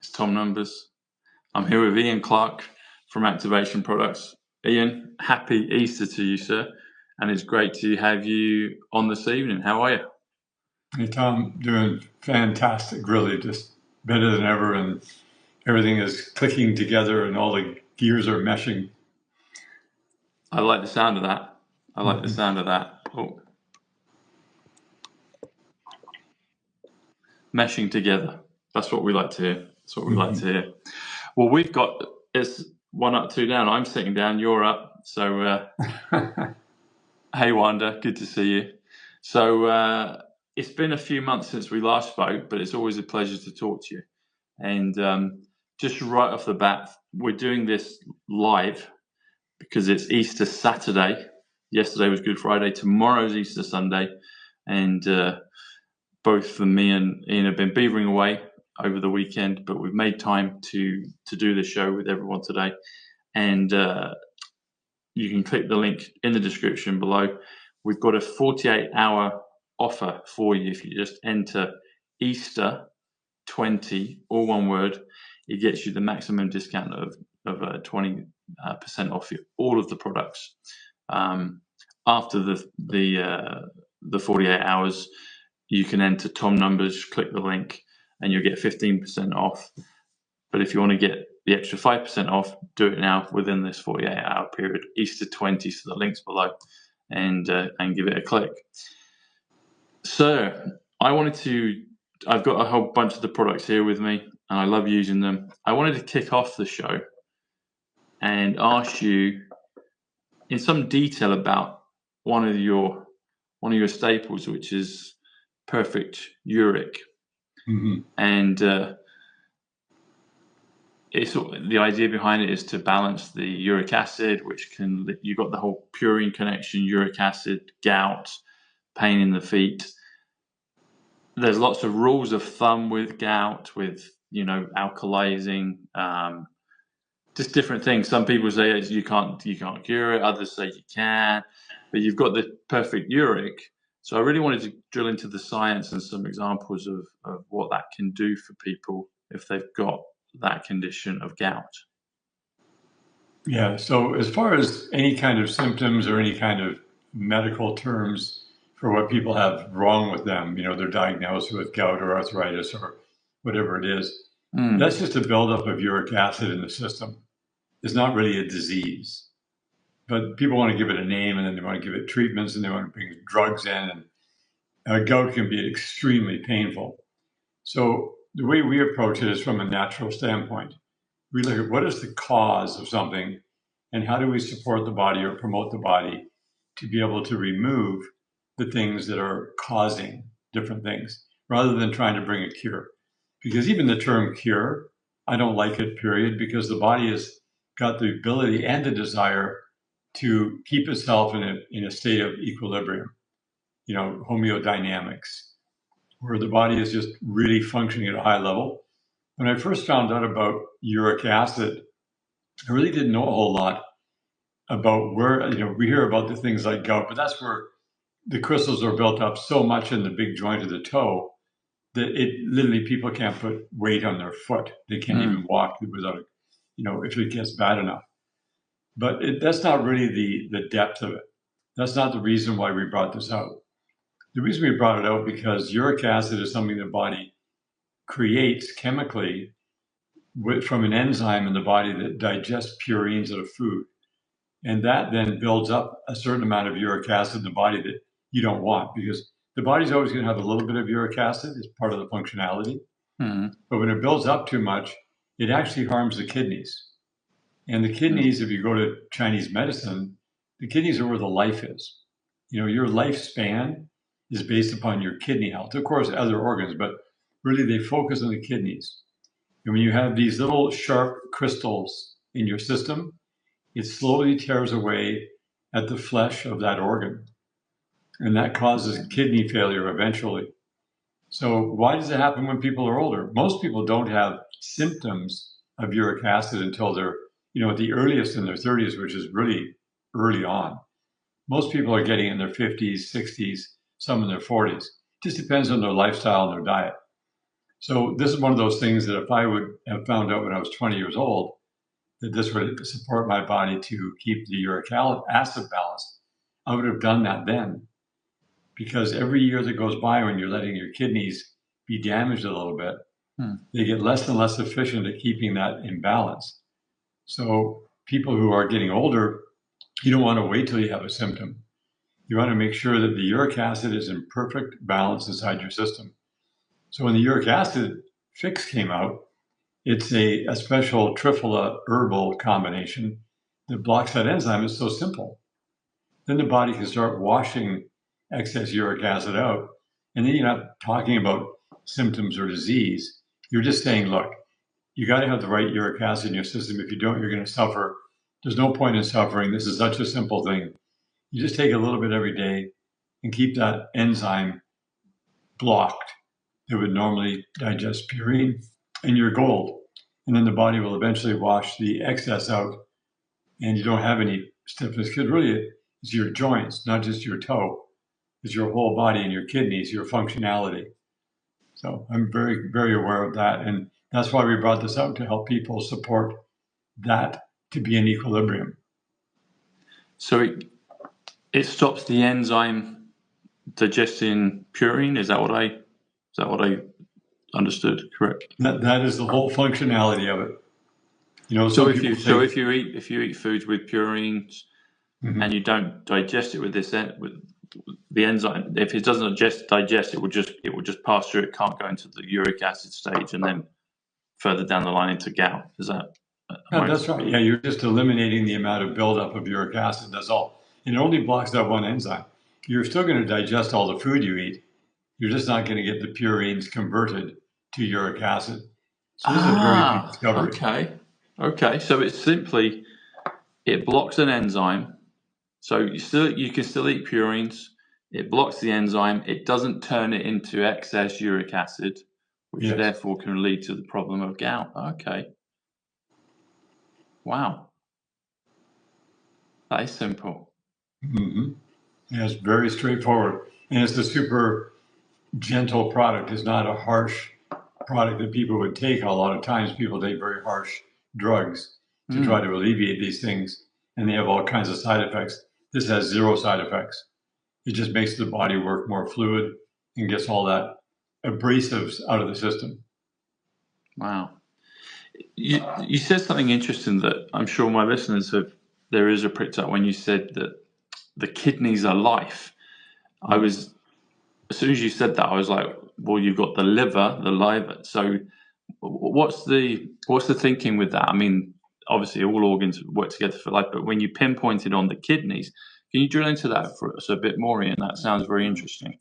It's Tom Numbers. I'm here with Ian Clark from Activation Products. Ian, happy Easter to you, sir. And it's great to have you on this evening. How are you? Hey, Tom, doing fantastic, really, just better than ever. And everything is clicking together and all the gears are meshing. I like the sound of that. Oh. Meshing together. That's what we like to hear. Well, we've got, it's 1 up, 2 down. I'm sitting down, you're up. So, hey, Wanda, good to see you. So, it's been a few months since we last spoke, but it's always a pleasure to talk to you. And just right off the bat, we're doing this live because it's Easter Saturday. Yesterday was Good Friday. Tomorrow's Easter Sunday. And both for me and Ian have been beavering away over the weekend, but we've made time to do this show with everyone today. And you can click the link in the description below. We've got a 48-hour offer for you. If you just enter Easter 20, all one word, it gets you the maximum discount of 20% off all of the products. After the 48 hours, you can enter Tom Numbers, click the link, and you'll get 15% off. But if you want to get the extra 5% off, do it now within this 48-hour period, Easter 20, so the link's below, and give it a click. So I've got a whole bunch of the products here with me, and I love using them. I wanted to kick off the show and ask you in some detail about one of your staples, which is Perfect Uric. And it's the idea behind it is to balance the uric acid, which you've got the whole purine connection, uric acid, gout, pain in the feet. There's lots of rules of thumb with gout, with alkalizing, just different things. Some people say you can't cure it. Others say you can, but you've got the Perfect Uric. So I really wanted to drill into the science and some examples of what that can do for people if they've got that condition of gout. Yeah, so as far as any kind of symptoms or any kind of medical terms for what people have wrong with them, they're diagnosed with gout or arthritis or whatever it is, that's just a buildup of uric acid in the system. It's not really a disease. But people want to give it a name, and then they want to give it treatments, and they want to bring drugs in. And gout can be extremely painful. So the way we approach it is from a natural standpoint. We look at what is the cause of something, and how do we support the body or promote the body to be able to remove the things that are causing different things, rather than trying to bring a cure. Because even the term cure, I don't like it, period, because the body has got the ability and the desire to keep itself in a state of equilibrium, homeodynamics, where the body is just really functioning at a high level. When I first found out about uric acid, I really didn't know a whole lot about where, we hear about the things like gout, but that's where the crystals are built up so much in the big joint of the toe that literally people can't put weight on their foot. They can't even walk without it, if it gets bad enough. But that's not really the depth of it. That's not the reason why we brought this out. The reason we brought it out because uric acid is something the body creates chemically from an enzyme in the body that digests purines out of food. And that then builds up a certain amount of uric acid in the body that you don't want, because the body's always going to have a little bit of uric acid as part of the functionality. But when it builds up too much, it actually harms the kidneys. And the kidneys, if you go to Chinese medicine, the kidneys are where the life is. Your lifespan is based upon your kidney health. Of course, other organs, but really they focus on the kidneys. And when you have these little sharp crystals in your system, it slowly tears away at the flesh of that organ. And that causes kidney failure eventually. So why does it happen when people are older? Most people don't have symptoms of uric acid until they're, at the earliest in their 30s, which is really early on. Most people are getting in their 50s, 60s, some in their 40s. Just depends on their lifestyle and their diet. So this is one of those things that if I would have found out when I was 20 years old, that this would support my body to keep the uric acid balanced, I would have done that then. Because every year that goes by when you're letting your kidneys be damaged a little bit, they get less and less efficient at keeping that in balance. So people who are getting older, you don't want to wait till you have a symptom. You want to make sure that the uric acid is in perfect balance inside your system. So when the uric acid fix came out, it's a special triphala herbal combination that blocks that enzyme. It's so simple. Then the body can start washing excess uric acid out. And then you're not talking about symptoms or disease. You're just saying, look, you got to have the right uric acid in your system. If you don't, you're going to suffer. There's no point in suffering. This is such a simple thing. You just take a little bit every day and keep that enzyme blocked that would normally digest purine, and you're gold. And then the body will eventually wash the excess out, and you don't have any stiffness. Because really, it's your joints, not just your toe. It's your whole body and your kidneys, your functionality. So I'm very, very aware of that. And that's why we brought this out, to help people support that to be in equilibrium. So it stops the enzyme digesting purine. Is that what I understood? Correct. That is the whole functionality of it. You know, so if you eat foods with purines, mm-hmm. and you don't digest it with the enzyme, if it doesn't digest, it will just pass through. It can't go into the uric acid stage and then further down the line into gout. Is that? No, that's right. Yeah, you're just eliminating the amount of buildup of uric acid. That's all. And it only blocks that one enzyme. You're still going to digest all the food you eat. You're just not going to get the purines converted to uric acid. So this is a very big discovery. Okay. So it's simply, it blocks an enzyme. So you can still eat purines. It blocks the enzyme. It doesn't turn it into excess uric acid, which therefore can lead to the problem of gout. Okay. Wow. That is simple. Mm-hmm. Yeah, it's very straightforward. And it's a super gentle product. It's not a harsh product that people would take. A lot of times people take very harsh drugs to try to alleviate these things, and they have all kinds of side effects. This has zero side effects. It just makes the body work more fluid and gets all that abrasives out of the system. Wow. You said something interesting that I'm sure my listeners their ears are pricked up when you said that the kidneys are life. As soon as you said that, I was like, well, you've got the liver. So what's the thinking with that? I mean, obviously all organs work together for life, but when you pinpointed on the kidneys, can you drill into that for us a bit more, Ian? That sounds very interesting.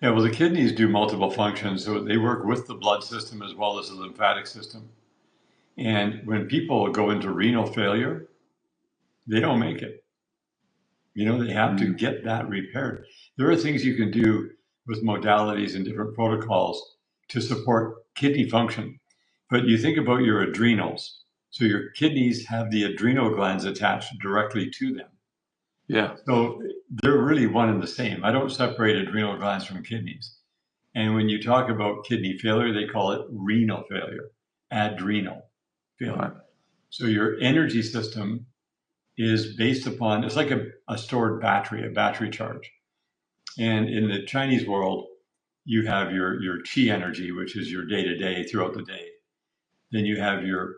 Yeah, well, the kidneys do multiple functions. So they work with the blood system as well as the lymphatic system. And when people go into renal failure, they don't make it. You know, they have to get that repaired. There are things you can do with modalities and different protocols to support kidney function. But you think about your adrenals. So your kidneys have the adrenal glands attached directly to them. Yeah. So they're really one and the same. I don't separate adrenal glands from kidneys. And when you talk about kidney failure, they call it renal failure, adrenal failure. Right. So your energy system is based upon, it's like a stored battery, a battery charge. And in the Chinese world, you have your qi energy, which is your day-to-day throughout the day. Then you have your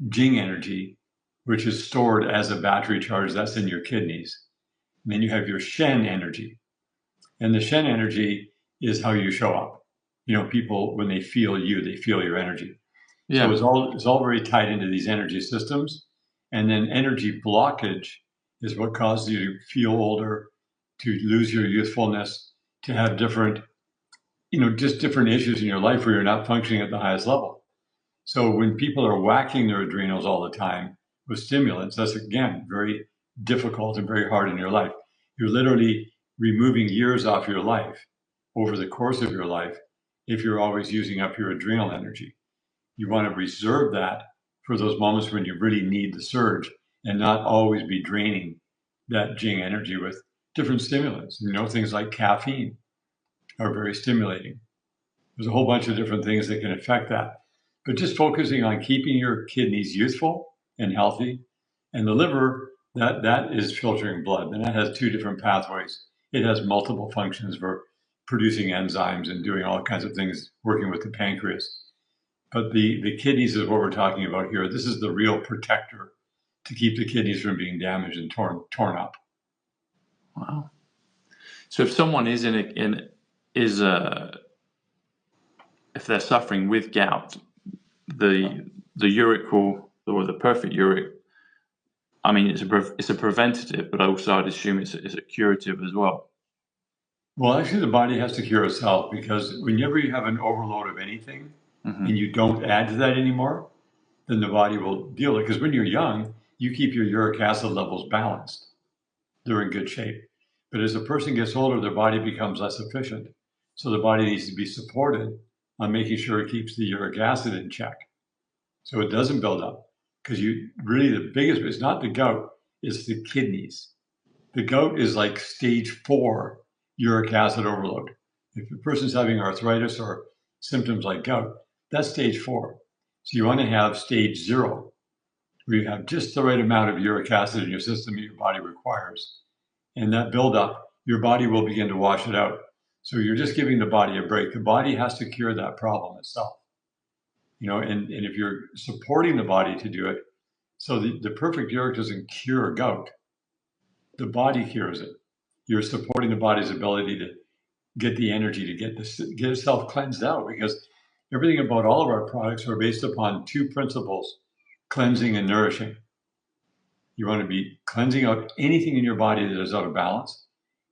jing energy, which is stored as a battery charge. That's in your kidneys. And then you have your shen energy. And the shen energy is how you show up. You know, people, when they feel you, they feel your energy. Yeah. So it's all very tied into these energy systems. And then energy blockage is what causes you to feel older, to lose your youthfulness, to have different, just different issues in your life where you're not functioning at the highest level. So when people are whacking their adrenals all the time with stimulants, that's, again, very difficult and very hard in your life. You're literally removing years off your life over the course of your life if you're always using up your adrenal energy. You want to reserve that for those moments when you really need the surge and not always be draining that jing energy with different stimulants. Things like caffeine are very stimulating. There's a whole bunch of different things that can affect that. But just focusing on keeping your kidneys useful and healthy, and the liver, that is filtering blood, and that has two different pathways. It has multiple functions for producing enzymes and doing all kinds of things, working with the pancreas. But the kidneys is what we're talking about here. This is the real protector to keep the kidneys from being damaged and torn up. Wow. So if someone is if they're suffering with gout, the uric or the perfect uric, I mean, it's a preventative, but also I'd assume it's a curative as well. Well, actually, the body has to cure itself, because whenever you have an overload of anything and you don't add to that anymore, then the body will deal with it. Because when you're young, you keep your uric acid levels balanced. They're in good shape. But as a person gets older, their body becomes less efficient. So the body needs to be supported on making sure it keeps the uric acid in check, so it doesn't build up. Because the biggest, it's not the gout, it's the kidneys. The gout is like stage 4 uric acid overload. If a person's having arthritis or symptoms like gout, that's stage 4. So you want to have stage 0, where you have just the right amount of uric acid in your system that your body requires. And that buildup, your body will begin to wash it out. So you're just giving the body a break. The body has to cure that problem itself. And if you're supporting the body to do it, so the perfect uric doesn't cure gout, the body cures it. You're supporting the body's ability to get the energy to get itself cleansed out, because everything about all of our products are based upon two principles: cleansing and nourishing. You want to be cleansing out anything in your body that is out of balance,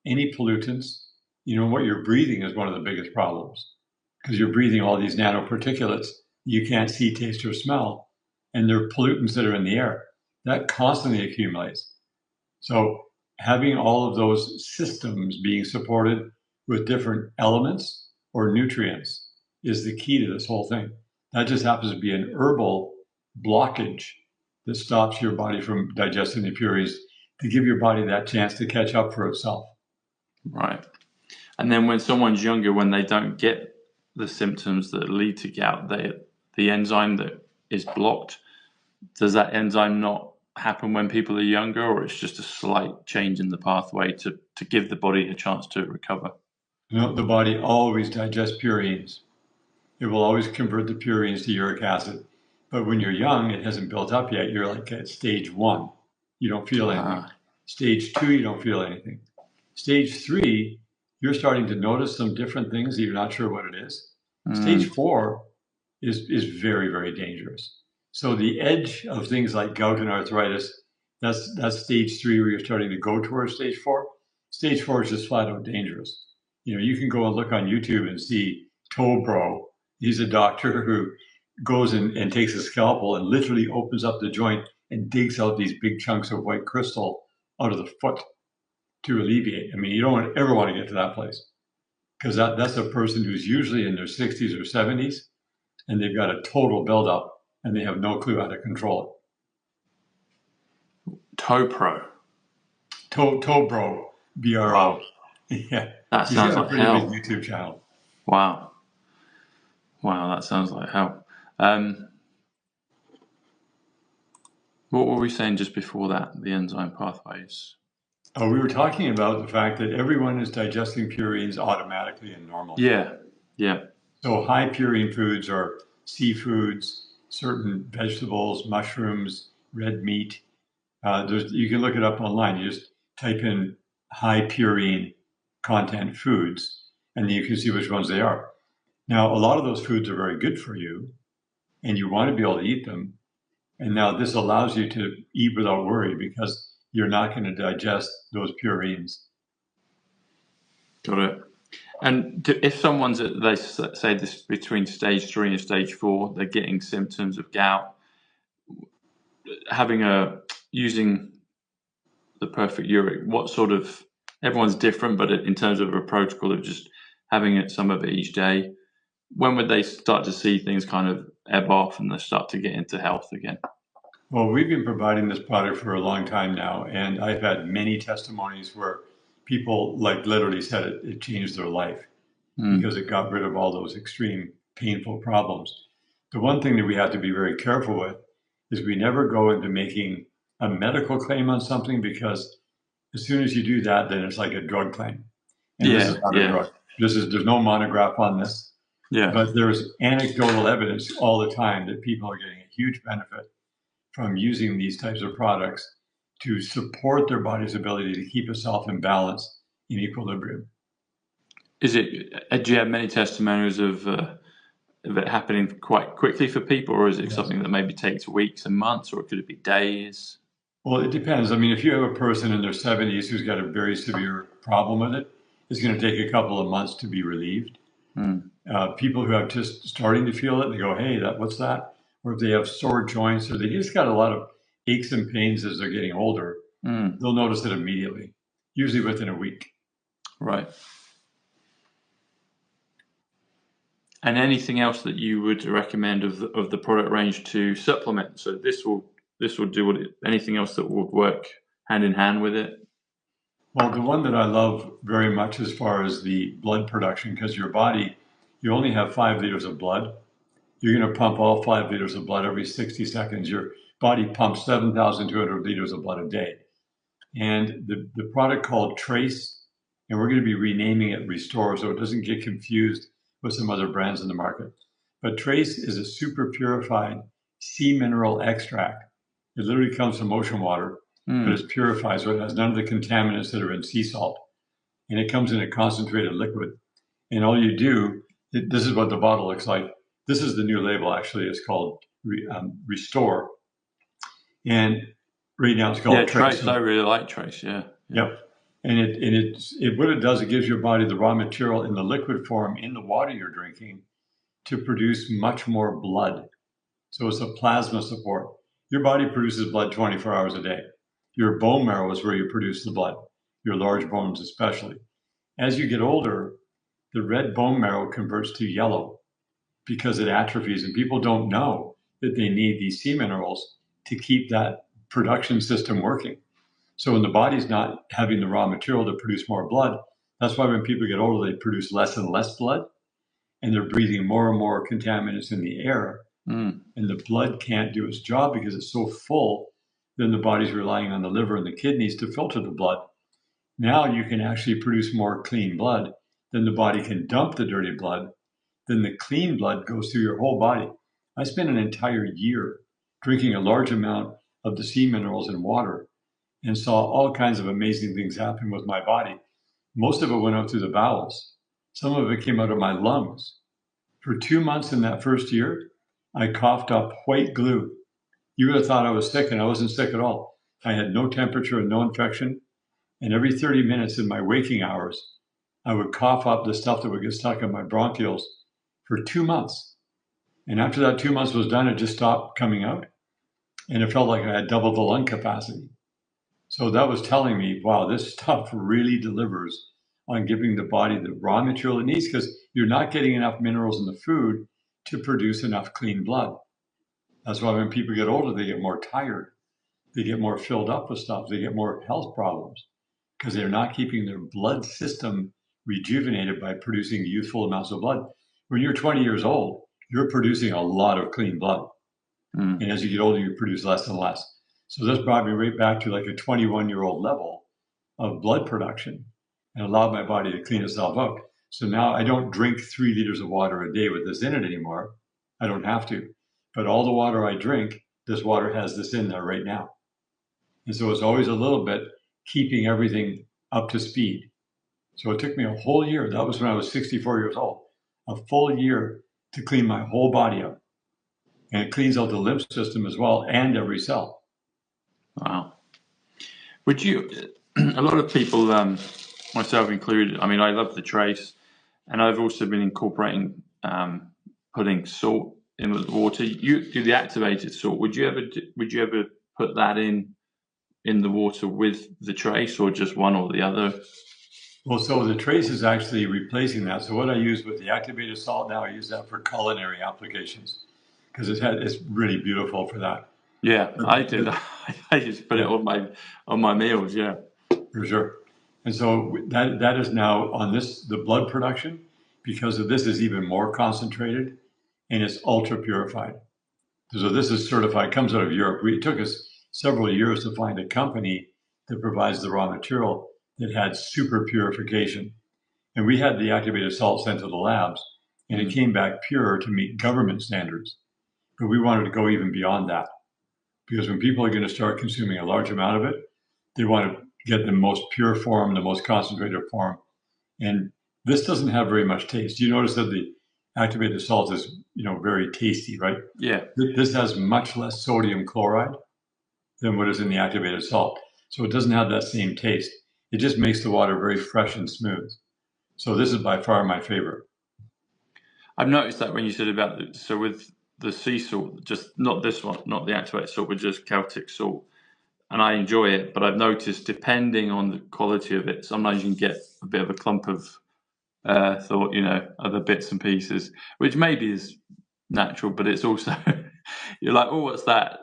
any pollutants. What you're breathing is one of the biggest problems, because you're breathing all these nanoparticulates you can't see, taste, or smell, and they're pollutants that are in the air. That constantly accumulates. So having all of those systems being supported with different elements or nutrients is the key to this whole thing. That just happens to be an herbal blockage that stops your body from digesting the purines, to give your body that chance to catch up for itself. Right. And then when someone's younger, when they don't get the symptoms that lead to gout, the enzyme that is blocked, does that enzyme not happen when people are younger, or it's just a slight change in the pathway to give the body a chance to recover? The body always digests purines. It will always convert the purines to uric acid. But when you're young, it hasn't built up yet. You're like at stage 1. You don't feel anything. Stage 2, you don't feel anything. Stage 3, you're starting to notice some different things that you're not sure what it is. Stage 4 is very, very dangerous. So the edge of things like gout and arthritis, that's stage 3, where you're starting to go towards stage 4. Stage 4 is just flat out dangerous. You can go and look on YouTube and see Toe Bro. He's a doctor who goes and takes a scalpel and literally opens up the joint and digs out these big chunks of white crystal out of the foot to alleviate. I mean, you don't ever want to get to that place, because that's a person who's usually in their 60s or 70s, and they've got a total buildup and they have no clue how to control it. Toe Pro. Toe Bro, BRO. Wow. Yeah. That sounds like hell. He's got a pretty big YouTube channel. Wow, that sounds like hell. What were we saying just before that? The enzyme pathways. Oh, we were talking about the fact that everyone is digesting purines automatically and normally. Yeah. So high purine foods are seafoods, certain vegetables, mushrooms, red meat. You can look it up online. You just type in high purine content foods, and you can see which ones they are. Now, a lot of those foods are very good for you, and you want to be able to eat them. And now this allows you to eat without worry, because you're not going to digest those purines. Got it. And if someone's they say this between stage 3 and stage 4, they're getting symptoms of gout, using the perfect uric, what sort of, everyone's different, but in terms of a protocol of just having some of it each day, when would they start to see things kind of ebb off and they start to get into health again? Well, we've been providing this product for a long time now, and I've had many testimonies where people literally said it changed their life. because it got rid of all those extreme painful problems. The one thing that we have to be very careful with is we never go into making a medical claim on something, because as soon as you do that, then it's like a drug claim. And this is not a drug. There's no monograph on this. Yeah. But there's anecdotal evidence all the time that people are getting a huge benefit from using these types of products to support their body's ability to keep itself in balance, in equilibrium. Do you have many testimonials of it happening quite quickly for people, or is it something that maybe takes weeks and months, or could it be days? Well, it depends. I mean, if you have a person in their 70s who's got a very severe problem with it, it's going to take a couple of months to be relieved. People who have just starting to feel it, they go, hey, what's that? Or if they have sore joints, or they just got a lot of aches and pains as they're getting older, they'll notice it immediately, usually within a week. Right. And anything else that you would recommend of the product range to supplement? So this will do anything else that would work hand in hand with it? Well, the one that I love very much as far as the blood production, because your body, you only have 5 liters of blood. You're going to pump all 5 liters of blood every 60 seconds. Your body pumps 7,200 liters of blood a day. And the product called Trace, and we're going to be renaming it Restore so it doesn't get confused with some other brands in the market. But Trace is a super purified sea mineral extract. It literally comes from ocean water, but it's purified, so it has none of the contaminants that are in sea salt. And it comes in a concentrated liquid. And all you do, this is what the bottle looks like. This is the new label, actually. It's called Restore. And right now it's called Trace. I really like Trace, yeah. Yep. And what it does, it gives your body the raw material in the liquid form in the water you're drinking to produce much more blood. So it's a plasma support. Your body produces blood 24 hours a day. Your bone marrow is where you produce the blood, your large bones especially. As you get older, the red bone marrow converts to yellow because it atrophies, and people don't know that they need these sea minerals to keep that production system working. So when the body's not having the raw material to produce more blood, that's why when people get older, they produce less and less blood, and they're breathing more and more contaminants in the air. And the blood can't do its job because it's so full. Then the body's relying on the liver and the kidneys to filter the blood. Now you can actually produce more clean blood. Then the body can dump the dirty blood. Then the clean blood goes through your whole body. I spent an entire year drinking a large amount of the sea minerals in water and saw all kinds of amazing things happen with my body. Most of it went out through the bowels. Some of it came out of my lungs. For 2 months in that first year, I coughed up white glue. You would have thought I was sick, and I wasn't sick at all. I had no temperature and no infection. And every 30 minutes in my waking hours, I would cough up the stuff that would get stuck in my bronchioles for 2 months. And after that 2 months was done, it just stopped coming out. And it felt like I had double the lung capacity. So that was telling me, wow, this stuff really delivers on giving the body the raw material it needs, because you're not getting enough minerals in the food to produce enough clean blood. That's why when people get older, they get more tired. They get more filled up with stuff. They get more health problems because they're not keeping their blood system rejuvenated by producing youthful amounts of blood. When you're 20 years old, you're producing a lot of clean blood. And as you get older, you produce less and less. So this brought me right back to like a 21-year-old level of blood production and allowed my body to clean itself out. So now I don't drink 3 liters of water a day with this in it anymore. I don't have to. But all the water I drink, this water has this in there right now. And so it's always a little bit keeping everything up to speed. So it took me a whole year. That was when I was 64 years old, a full year to clean my whole body up. And it cleans out the lymph system as well and every cell. Wow. Would you, a lot of people, myself included, I mean, I love the Trace, and I've also been incorporating putting salt in the water. You do the activated salt. Would you ever put that in the water with the Trace, or just one or the other? Well, so the Trace is actually replacing that. So what I use with the activated salt now, I use that for culinary applications because it's really beautiful for that. Yeah, I do. I just put it on my meals. Yeah, for sure. And so that is now on the blood production, because of this is even more concentrated and it's ultra purified. So this is certified, comes out of Europe. It took us several years to find a company that provides the raw material that had super purification. And we had the activated salt sent to the labs, and it came back pure to meet government standards. But we wanted to go even beyond that, because when people are going to start consuming a large amount of it, they want to get the most pure form, the most concentrated form. And this doesn't have very much taste. You notice that the activated salt is, very tasty, right? Yeah. This has much less sodium chloride than what is in the activated salt. So it doesn't have that same taste. It just makes the water very fresh and smooth. So this is by far my favorite. I've noticed that when you said about so with the sea salt, just not this one, not the activated salt, but just Celtic salt, and I enjoy it. But I've noticed, depending on the quality of it, sometimes you can get a bit of a clump of earth or other bits and pieces, which maybe is natural, but it's also you're like, oh, what's that?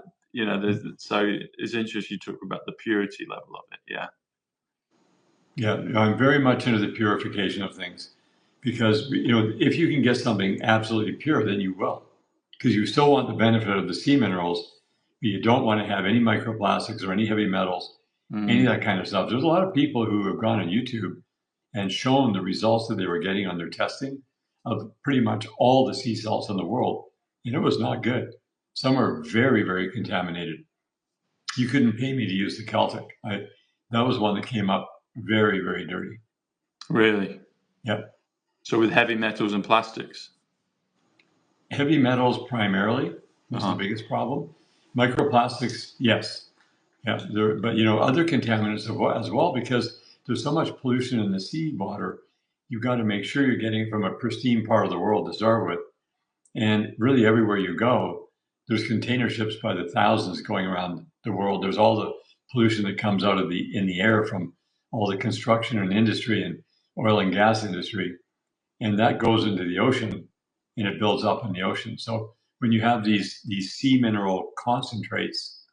So it's interesting you talk about the purity level of it. Yeah. Yeah, I'm very much into the purification of things, because if you can get something absolutely pure, then you will, because you still want the benefit of the sea minerals, but you don't want to have any microplastics or any heavy metals, any of that kind of stuff. There's a lot of people who have gone on YouTube and shown the results that they were getting on their testing of pretty much all the sea salts in the world, and it was not good. Some are very, very contaminated. You couldn't pay me to use the Celtic. That was one that came up very, very dirty. Really? Yep. So with heavy metals and plastics? Heavy metals primarily was the biggest problem. Microplastics, yes. Yeah, but other contaminants as well, because there's so much pollution in the sea water. You've got to make sure you're getting from a pristine part of the world to start with. And really everywhere you go, there's container ships by the thousands going around the world. There's all the pollution that comes out in the air from all the construction and industry and oil and gas industry. And that goes into the ocean and it builds up in the ocean. So when you have these sea mineral concentrates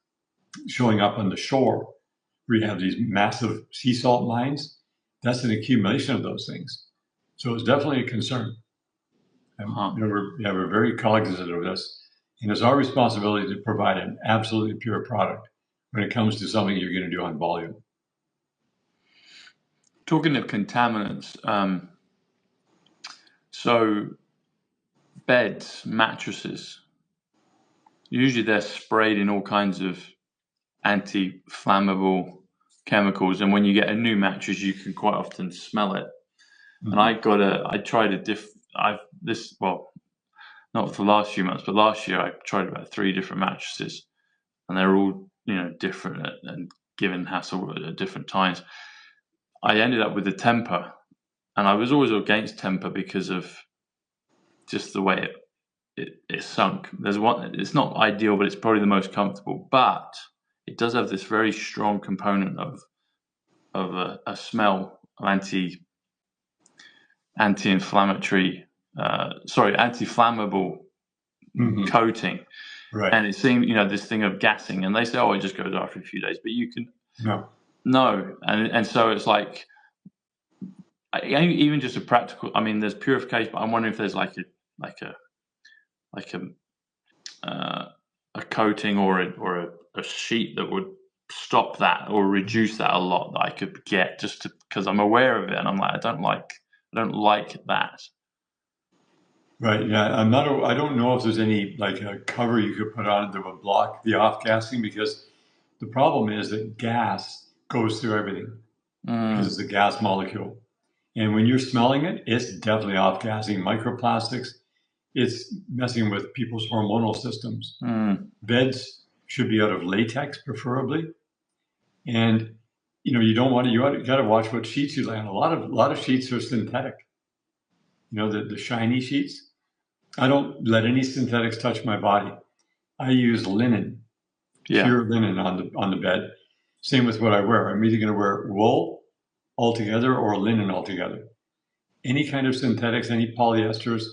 showing up on the shore, where you have these massive sea salt mines, that's an accumulation of those things. So it's definitely a concern. And, we're very cognizant of this. And it's our responsibility to provide an absolutely pure product when it comes to something you're going to do on volume. Talking of contaminants, so beds, mattresses, usually they're sprayed in all kinds of anti-flammable chemicals, and when you get a new mattress, you can quite often smell it. Mm-hmm. And I tried not for the last few months, but last year I tried about 3 different mattresses, and they're all different and given hassle at different times. I ended up with the Temper, and I was always against Temper because of just the way it sunk. There's one, it's not ideal, but it's probably the most comfortable. But it does have this very strong component of a smell of anti-inflammatory, anti-flammable coating. Right. And it seemed, this thing of gassing, and they say, oh, it just goes after a few days, but you can no, and so it's like, even just a practical. I mean, there's purification, but I'm wondering if there's like a coating or a sheet that would stop that or reduce that a lot that I could get just because I'm aware of it, and I'm like, I don't like that. Right. Yeah. I don't know if there's any like a cover you could put on it that would block the off gassing, because the problem is that gas goes through everything because it's a gas molecule. And when you're smelling it, it's definitely off gassing. Microplastics, it's messing with people's hormonal systems. Beds should be out of latex, preferably. And you don't want to. You got to watch what sheets you lay on. A lot of sheets are synthetic. The shiny sheets. I don't let any synthetics touch my body. I use linen, pure linen on the bed. Same with what I wear. I'm either going to wear wool altogether or linen altogether. Any kind of synthetics, any polyesters,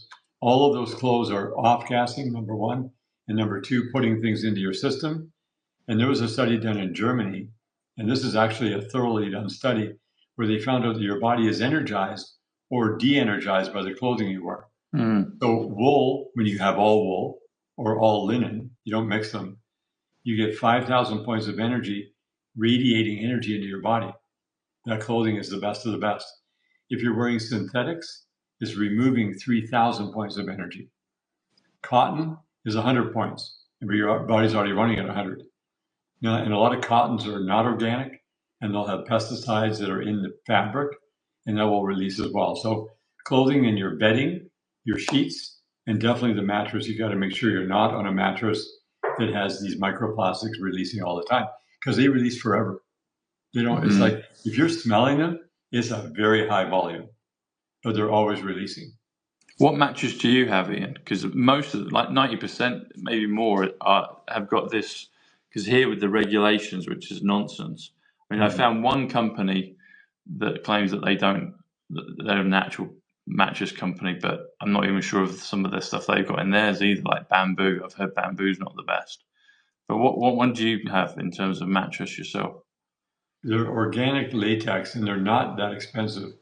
all of those clothes are off-gassing, number one. And number two, putting things into your system. And there was a study done in Germany, and this is actually a thoroughly done study, where they found out that your body is energized or de-energized by the clothing you wear. Mm. So wool, when you have all wool or all linen, you don't mix them, you get 5,000 points of energy, radiating energy into your body. That clothing is the best of the best. If you're wearing synthetics, it's removing 3,000 points of energy. Cotton is 100 points, but your body's already running at 100. Now, and a lot of cottons are not organic, and they'll have pesticides that are in the fabric, and that will release as well. So clothing and your bedding, your sheets, and definitely the mattress, you got to make sure you're not on a mattress that has these microplastics releasing all the time, because they release forever. They don't. It's like if you're smelling them, it's a very high volume, but they're always releasing. What mattress do you have, Ian? Because most of, like 90%, maybe more, have got this. Because here with the regulations, which is nonsense. I mean, I found one company that claims that they're a natural mattress company, but I'm not even sure of some of the stuff they've got in theirs either, like bamboo. I've heard bamboo's not the best. But what one do you have in terms of mattress yourself? They're organic latex, and they're not that expensive.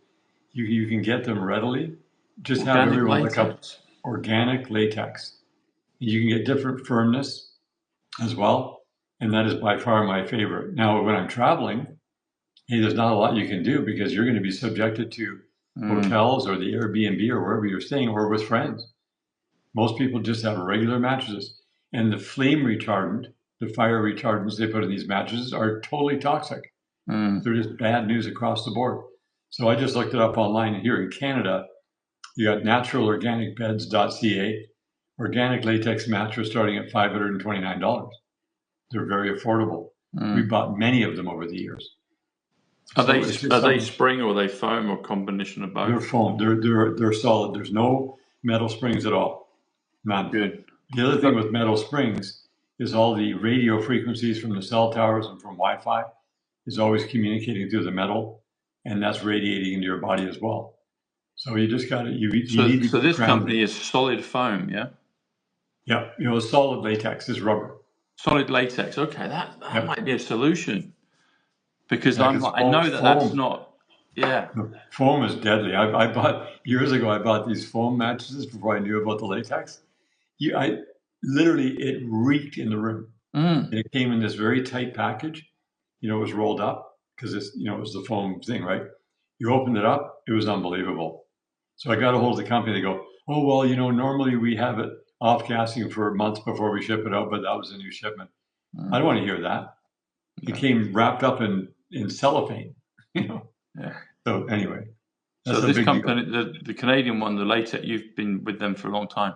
You can get them readily. Just have Organic everyone look up latex. organic latex. You can get different firmness as well, and that is by far my favorite. Now, when I'm traveling, hey, there's not a lot you can do because you're going to be subjected to hotels or the Airbnb or wherever you're staying or with friends. Most people just have regular mattresses, and the flame retardant, the fire retardants they put in these mattresses are totally toxic. They're just bad news across the board. So I just looked it up online. Here in Canada, you got naturalorganicbeds.ca, organic latex mattress starting at $529. They're very affordable. We bought many of them over the years. Are they spring or are they foam or combination of both? They're foam. They're solid. There's no metal springs at all. None. Good. The other thing with metal springs is all the radio frequencies from the cell towers and from Wi-Fi is always communicating through the metal, and that's radiating into your body as well. So you just got to you need to. So this company is solid foam, yeah. Yeah, solid latex is rubber. Solid latex. Okay, that might be a solution because Yeah, I know that's not. Yeah. Foam is deadly. I bought years ago. I bought these foam mattresses before I knew about the latex. I literally it reeked in the room. And it came in this very tight package. It was rolled up because it was the foam thing, right? You opened it up, it was unbelievable. So I got a hold of the company. They go, oh well, normally we have it off gassing for months before we ship it out, but that was a new shipment. I don't want to hear that. It came wrapped up in cellophane. Yeah. So anyway, so this company, the Canadian one, the latex, you've been with them for a long time.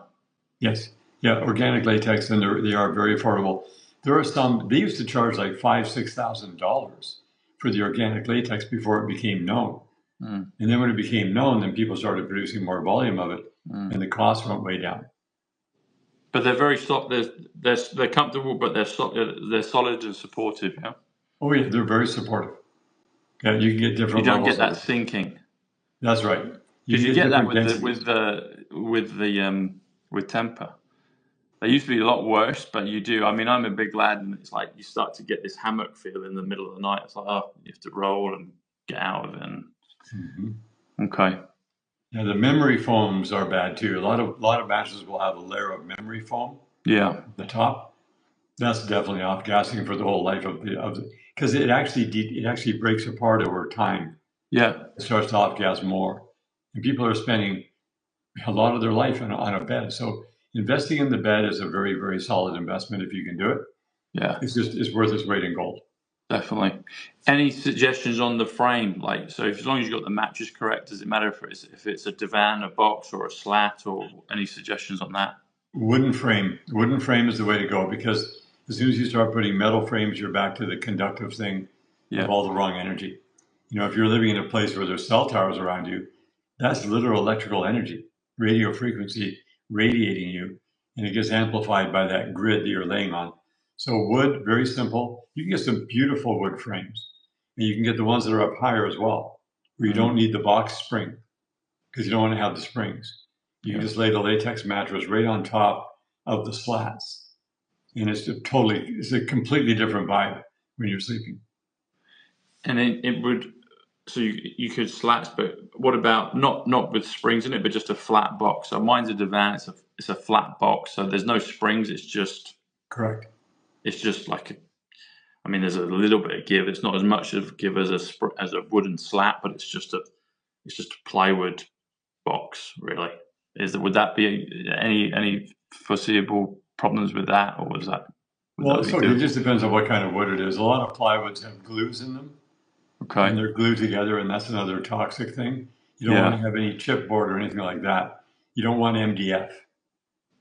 Yes, yeah, organic latex, and they are very affordable. There are some they used to charge like $5,000-$6,000 for the organic latex before it became known, and then when it became known, then people started producing more volume of it, and the cost went way down. But they're very soft. They're comfortable, but they're solid and supportive. Yeah. Oh yeah, they're very supportive. Yeah, you can get different. You don't get that sinking. That's right. Because you get that with temper. They used to be a lot worse, but you do. I mean, I'm a big lad, and it's like you start to get this hammock feel in the middle of the night. It's like, oh, you have to roll and get out of it. Okay. Yeah, the memory foams are bad too. A lot of mattresses will have a layer of memory foam. Yeah. At the top. That's definitely off gassing for the whole life of the because it actually breaks apart over time. Yeah. It starts to off gas more, and people are spending a lot of their life on a bed. So investing in the bed is a very, very solid investment if you can do it. Yeah. It's worth its weight in gold. Definitely. Any suggestions on the frame? So as long as you've got the mattress correct, does it matter if it's a divan, a box, or a slat, or any suggestions on that? Wooden frame. Wooden frame is the way to go because as soon as you start putting metal frames, you're back to the conductive thing of all the wrong energy. If you're living in a place where there's cell towers around you, that's literal electrical energy, radio frequency radiating you, and it gets amplified by that grid that you're laying on. So wood, very simple. You can get some beautiful wood frames, and you can get the ones that are up higher as well, where you don't need the box spring because you don't want to have the springs. You can just lay the latex mattress right on top of the slats, and it's a completely different vibe when you're sleeping. And it would. So you could slats, but what about not with springs in it, but just a flat box? So mine's a divan. It's a flat box, so there's no springs. It's just Correct. It's just like I mean, there's a little bit of give. It's not as much of give as a wooden slat, but it's just a plywood box, really. Would that be any foreseeable problems with that, or was that? Well, so it just depends on what kind of wood it is. A lot of plywoods have glues in them, Okay. and they're glued together, and that's another toxic thing. You don't want to have any chipboard or anything like that. You don't want MDF.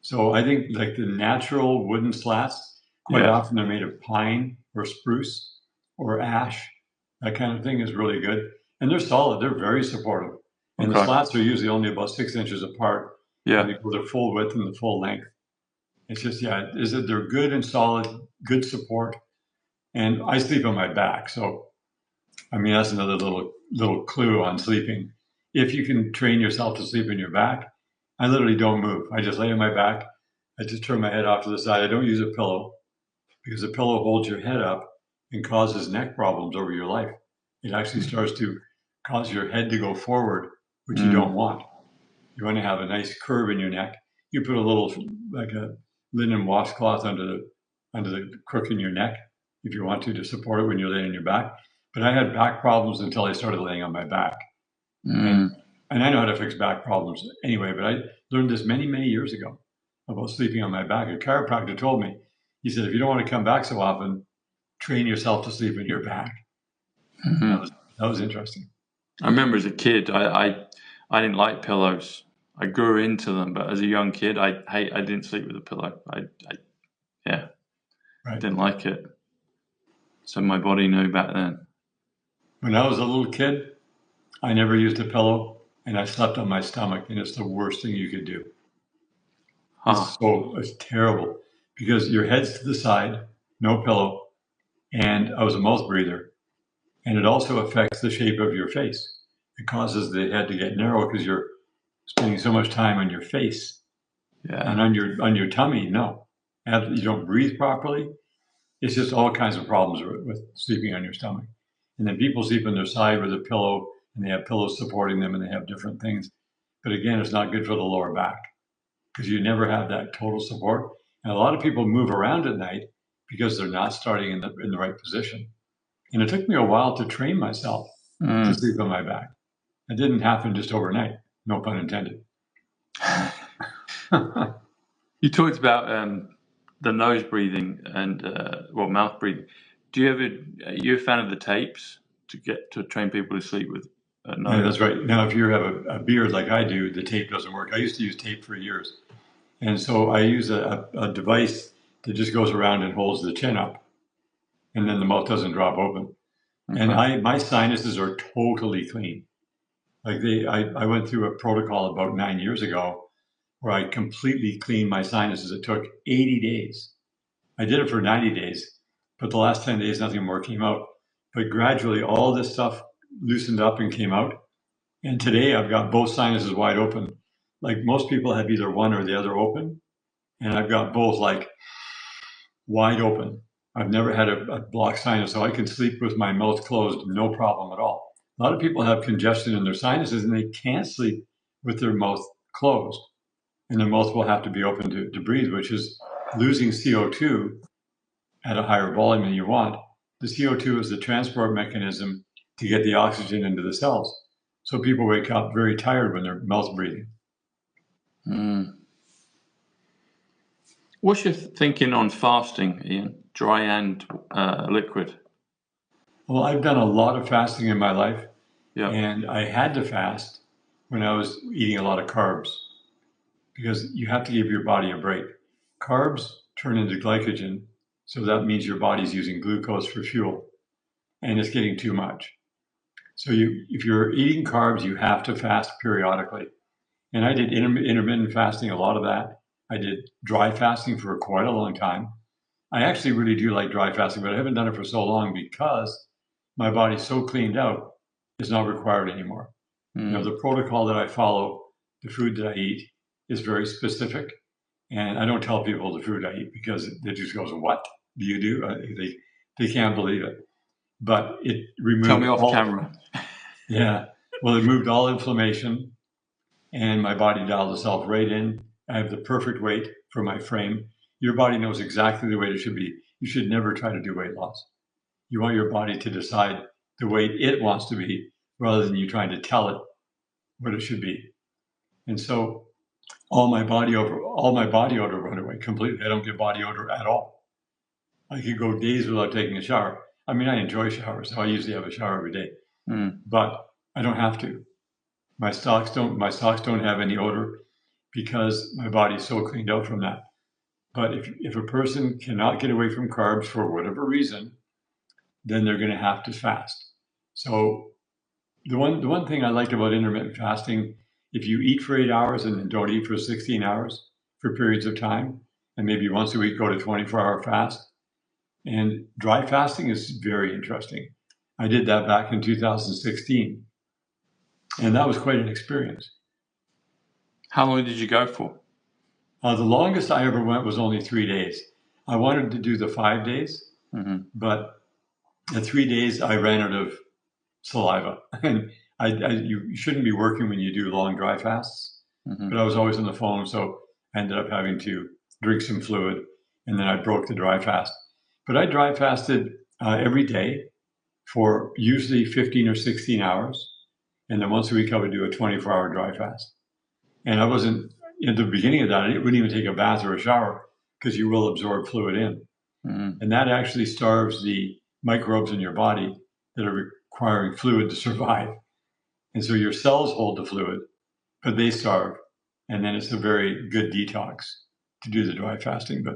So I think like the natural wooden slats, quite often they're made of pine or spruce or ash. That kind of thing is really good. And they're solid. They're very supportive. And the slats are usually only about 6 inches apart. Yeah. And they go their full width and the full length. It's just, they're good and solid, good support. And I sleep on my back. So, I mean, that's another little clue on sleeping. If you can train yourself to sleep on your back, I literally don't move. I just lay on my back. I just turn my head off to the side. I don't use a pillow because a pillow holds your head up and causes neck problems over your life. It actually starts to cause your head to go forward, which you don't want. You want to have a nice curve in your neck. You put a little, like a linen washcloth under the crook in your neck if you want to support it when you're laying on your back. But I had back problems until I started laying on my back. And I know how to fix back problems anyway, but I learned this many, many years ago about sleeping on my back. A chiropractor told me, he said, if you don't want to come back so often, train yourself to sleep on your back. That was interesting. I remember as a kid, I didn't like pillows. I grew into them, but as a young kid, I didn't sleep with a pillow. I didn't like it. So my body knew back then. When I was a little kid, I never used a pillow, and I slept on my stomach, and it's the worst thing you could do. It's terrible because your head's to the side, no pillow, and I was a mouth breather, and it also affects the shape of your face. It causes the head to get narrow because you're spending so much time on your face, and on your tummy. No, you don't breathe properly. It's just all kinds of problems with sleeping on your stomach. And then people sleep on their side with a pillow, and they have pillows supporting them, and they have different things. But again, it's not good for the lower back because you never have that total support. And a lot of people move around at night because they're not starting in the right position. And it took me a while to train myself to sleep on my back. It didn't happen just overnight. No pun intended. You talked about the nose breathing and mouth breathing. Are you a fan of the tapes to train people to sleep with? Yeah, that's right. Now, if you have a beard like I do, the tape doesn't work. I used to use tape for years. And so I use a device that just goes around and holds the chin up. And then the mouth doesn't drop open. And my sinuses are totally clean. Like I went through a protocol about 9 years ago where I completely cleaned my sinuses. It took 80 days. I did it for 90 days, but the last 10 days, nothing more came out. But gradually, all this stuff loosened up and came out. And today, I've got both sinuses wide open. Like most people have either one or the other open, and I've got both like wide open. I've never had a blocked sinus, so I can sleep with my mouth closed, no problem at all. A lot of people have congestion in their sinuses, and they can't sleep with their mouth closed. And their mouth will have to be open to breathe, which is losing CO2 at a higher volume than you want. The CO2 is the transport mechanism to get the oxygen into the cells. So people wake up very tired when they're mouth breathing. What's your thinking on fasting, Ian? Dry and liquid? Well, I've done a lot of fasting in my life. And I had to fast when I was eating a lot of carbs because you have to give your body a break. Carbs turn into glycogen, so that means your body's using glucose for fuel, and it's getting too much. So if you're eating carbs, you have to fast periodically. And I did intermittent fasting, a lot of that. I did dry fasting for quite a long time. I actually really do like dry fasting, but I haven't done it for so long because my body's so cleaned out, it's not required anymore. The protocol that I follow, the food that I eat, is very specific. And I don't tell people the food I eat because it just goes, what do you do? They can't believe it. But it removes. Tell me off camera. Yeah. Well, it moved all inflammation, and my body dialed itself right in. I have the perfect weight for my frame. Your body knows exactly the weight it should be. You should never try to do weight loss. You want your body to decide the weight it wants to be rather than you trying to tell it what it should be. And so all my body odor went away completely. I don't get body odor at all. I could go days without taking a shower. I mean, I enjoy showers, so I usually have a shower every day, but I don't have to. My socks don't have any odor because my body is so cleaned out from that. But if a person cannot get away from carbs for whatever reason, then they're going to have to fast. So the one thing I like about intermittent fasting, if you eat for 8 hours and then don't eat for 16 hours for periods of time, and maybe once a week go to 24-hour fast. And dry fasting is very interesting. I did that back in 2016, and that was quite an experience. How long did you go for? The longest I ever went was only 3 days. I wanted to do the 5 days, but at 3 days I ran out of saliva. And you shouldn't be working when you do long dry fasts, but I was always on the phone, so I ended up having to drink some fluid, and then I broke the dry fast. But I dry fasted every day for usually 15 or 16 hours, and then once a week I would do a 24-hour dry fast. And I wasn't, at the beginning of that, I wouldn't even take a bath or a shower because you will absorb fluid in. And that actually starves the microbes in your body that are requiring fluid to survive. And so your cells hold the fluid, but they starve. And then it's a very good detox to do the dry fasting. But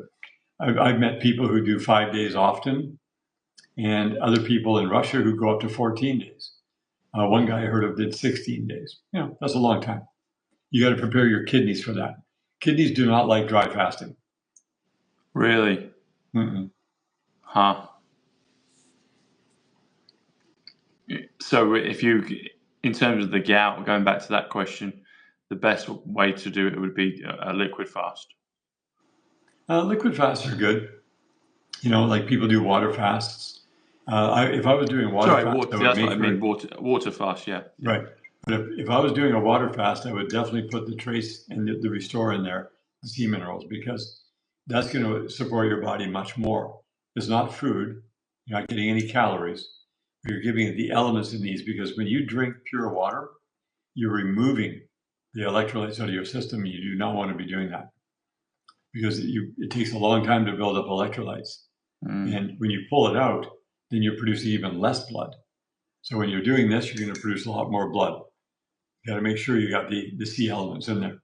I've met people who do 5 days often, and other people in Russia who go up to 14 days. One guy I heard of did 16 days. That's a long time. You got to prepare your kidneys for that. Kidneys do not like dry fasting. Really? Huh. So in terms of the gout, going back to that question, the best way to do it would be a liquid fast. Liquid fasts are good. Like people do water fasts. If I was doing water fast, that's what I mean. Water fast, yeah. Right. But if I was doing a water fast, I would definitely put the trace and the restore in there, the sea minerals, because that's going to support your body much more. It's not food. You're not getting any calories. You're giving it the elements it needs, because when you drink pure water, you're removing the electrolytes out of your system. You do not want to be doing that because it takes a long time to build up electrolytes. And when you pull it out, then you're producing even less blood. So when you're doing this, you're going to produce a lot more blood. You got to make sure you got the C elements in there.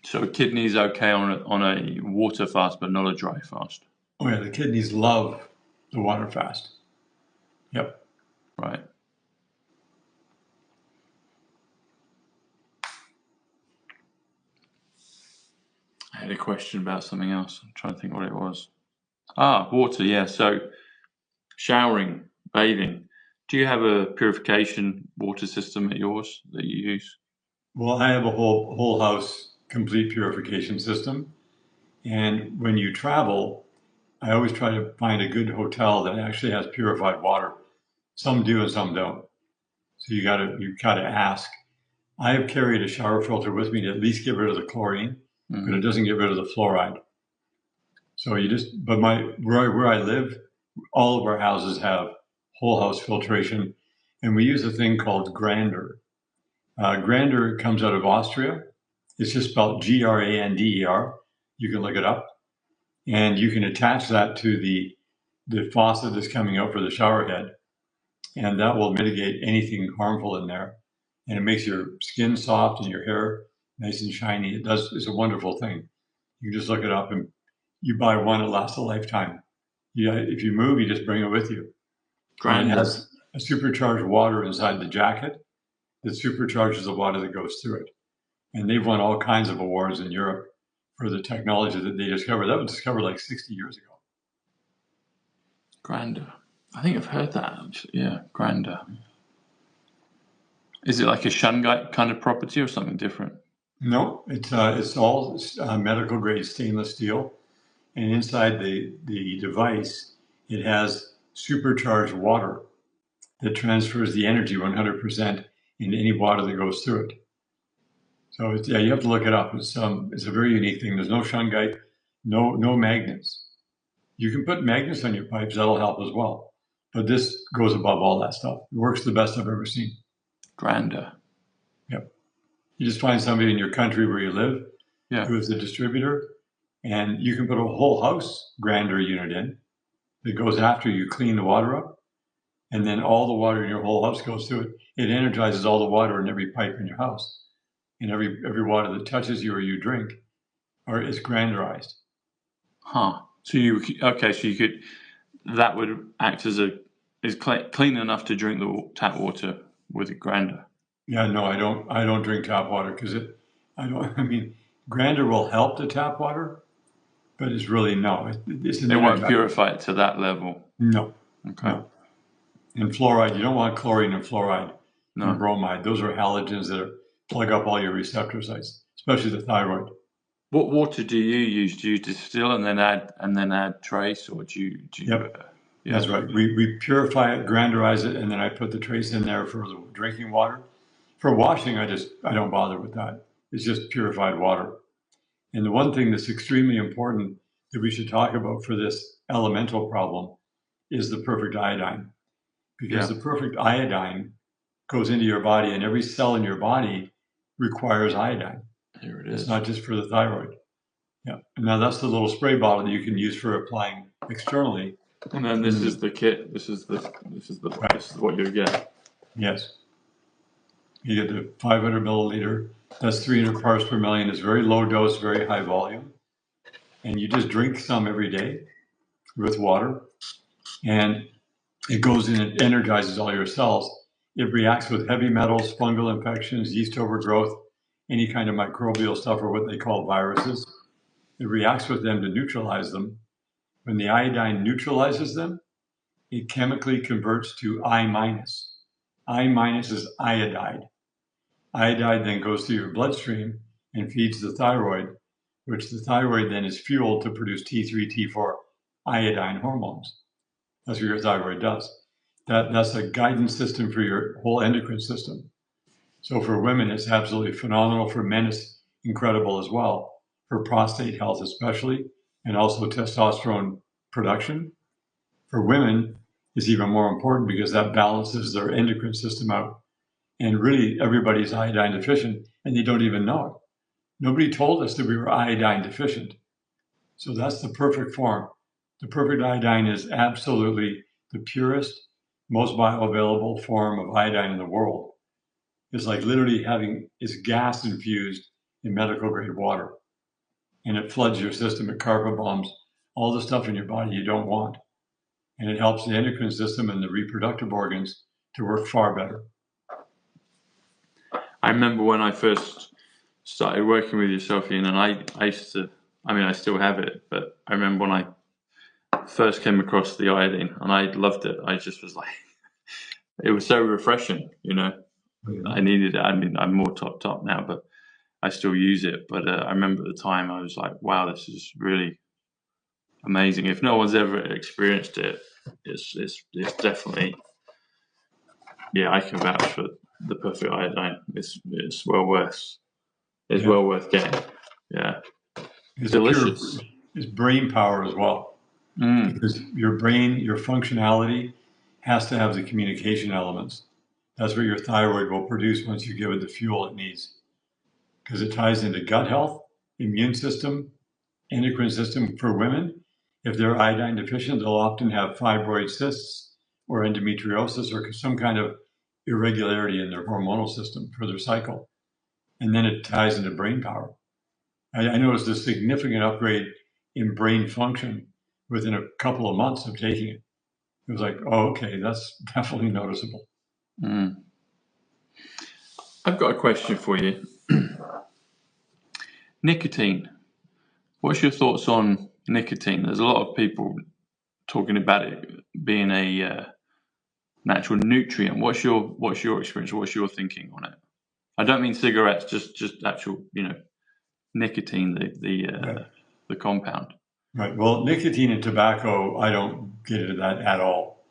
So kidneys okay on a water fast, but not a dry fast. Oh yeah, the kidneys love the water fast. Yep. Right. I had a question about something else. I'm trying to think what it was. Water, yeah. So showering, bathing. Do you have a purification water system at yours that you use? Well, I have a whole house complete purification system. And when you travel, I always try to find a good hotel that actually has purified water. Some do and some don't. So you gotta ask. I have carried a shower filter with me to at least get rid of the chlorine, but it doesn't get rid of the fluoride. So where I live, all of our houses have whole house filtration, and we use a thing called Grander. Grander comes out of Austria. It's just spelled Grander. You can look it up, and you can attach that to the faucet that's coming out for the shower head, and that will mitigate anything harmful in there. And it makes your skin soft and your hair nice and shiny. It's a wonderful thing. You can just look it up, and you buy one, it lasts a lifetime. If you move, you just bring it with you. And it has a supercharged water inside the jacket that supercharges the water that goes through it. And they've won all kinds of awards in Europe for the technology that they discovered. That was discovered like 60 years ago. Grander. I think I've heard that. Yeah, Grander. Is it like a shungite kind of property or something different? No, it's all medical grade stainless steel, and inside the device it has supercharged water that transfers the energy 100% in any water that goes through it. So it's, yeah, you have to look it up. It's a very unique thing. There's no shungite, no magnets. You can put magnets on your pipes. That'll help as well. But this goes above all that stuff. It works the best I've ever seen. Grander. Yep. You just find somebody in your country where you live who is a distributor, and you can put a whole house grander unit in that goes after you clean the water up, and then all the water in your whole house goes through it. It energizes all the water in every pipe in your house, and every water that touches you or you drink, or is granderized. Huh. So you could, that would act as clean enough to drink the tap water with a grander. Yeah, no, I don't drink tap water because I mean, grander will help the tap water, but it's really It won't purify it to that level. No. Okay. No. And fluoride, you don't want chlorine and fluoride No. and bromide. Those are halogens that plug up all your receptor sites, especially the thyroid. What water do you use? Do you distill and then add trace, or do you? Yep. That's right. We purify it, granderize it, and then I put the trace in there for the drinking water. For washing, I don't bother with that. It's just purified water. And the one thing that's extremely important that we should talk about for this elemental problem is the perfect iodine. Because the perfect iodine goes into your body, and every cell in your body requires iodine. Here it is. It's not just for the thyroid. Yeah. And now that's the little spray bottle that you can use for applying externally. And then this is the kit. This is what you get. Yes. You get the 500 milliliter. That's 300 parts per million. It's very low dose, very high volume. And you just drink some every day with water. And it goes in and energizes all your cells. It reacts with heavy metals, fungal infections, yeast overgrowth, any kind of microbial stuff, or what they call viruses. It reacts with them to neutralize them. When the iodine neutralizes them, it chemically converts to I minus. I minus is iodide. Iodide then goes through your bloodstream and feeds the thyroid, which the thyroid then is fueled to produce T3, T4 iodine hormones. That's what your thyroid does. That's a guidance system for your whole endocrine system. So for women, it's absolutely phenomenal. For men, it's incredible as well. For prostate health especially, and also testosterone production. For women, it's even more important because that balances their endocrine system out. And really, everybody's iodine deficient, and they don't even know it. Nobody told us that we were iodine deficient. So that's the perfect form. The perfect iodine is absolutely the purest, most bioavailable form of iodine in the world. It's like literally it's gas infused in medical grade water. And it floods your system. It carpet bombs all the stuff in your body you don't want. And it helps the endocrine system and the reproductive organs to work far better. I remember when I first started working with yourself, Ian, and I used to, I still have it, but I remember when I first came across the iodine, and I loved it. I just was like, it was so refreshing, I needed it. I'm more topped up now, but I still use it. But I remember at the time I was like, wow, this is really amazing. If no one's ever experienced it, it's definitely, I can vouch for the perfect iodine. It's well worth getting. Yeah, it's delicious. It's brain power as well, because your brain, your functionality has to have the communication elements. That's what your thyroid will produce once you give it the fuel it needs, because it ties into gut health, immune system, endocrine system. For women, if they're iodine deficient, they'll often have fibroid cysts or endometriosis or some kind of irregularity in their hormonal system for their cycle. And then it ties into brain power. I noticed a significant upgrade in brain function within a couple of months of taking it. It was like, oh, okay, that's definitely noticeable. I've got a question for you. Nicotine. What's your thoughts on nicotine? There's a lot of people talking about it being a natural nutrient. What's your experience? What's your thinking on it? I don't mean cigarettes, just actual, nicotine, the compound. Right. Well, nicotine and tobacco, I don't get into that at all.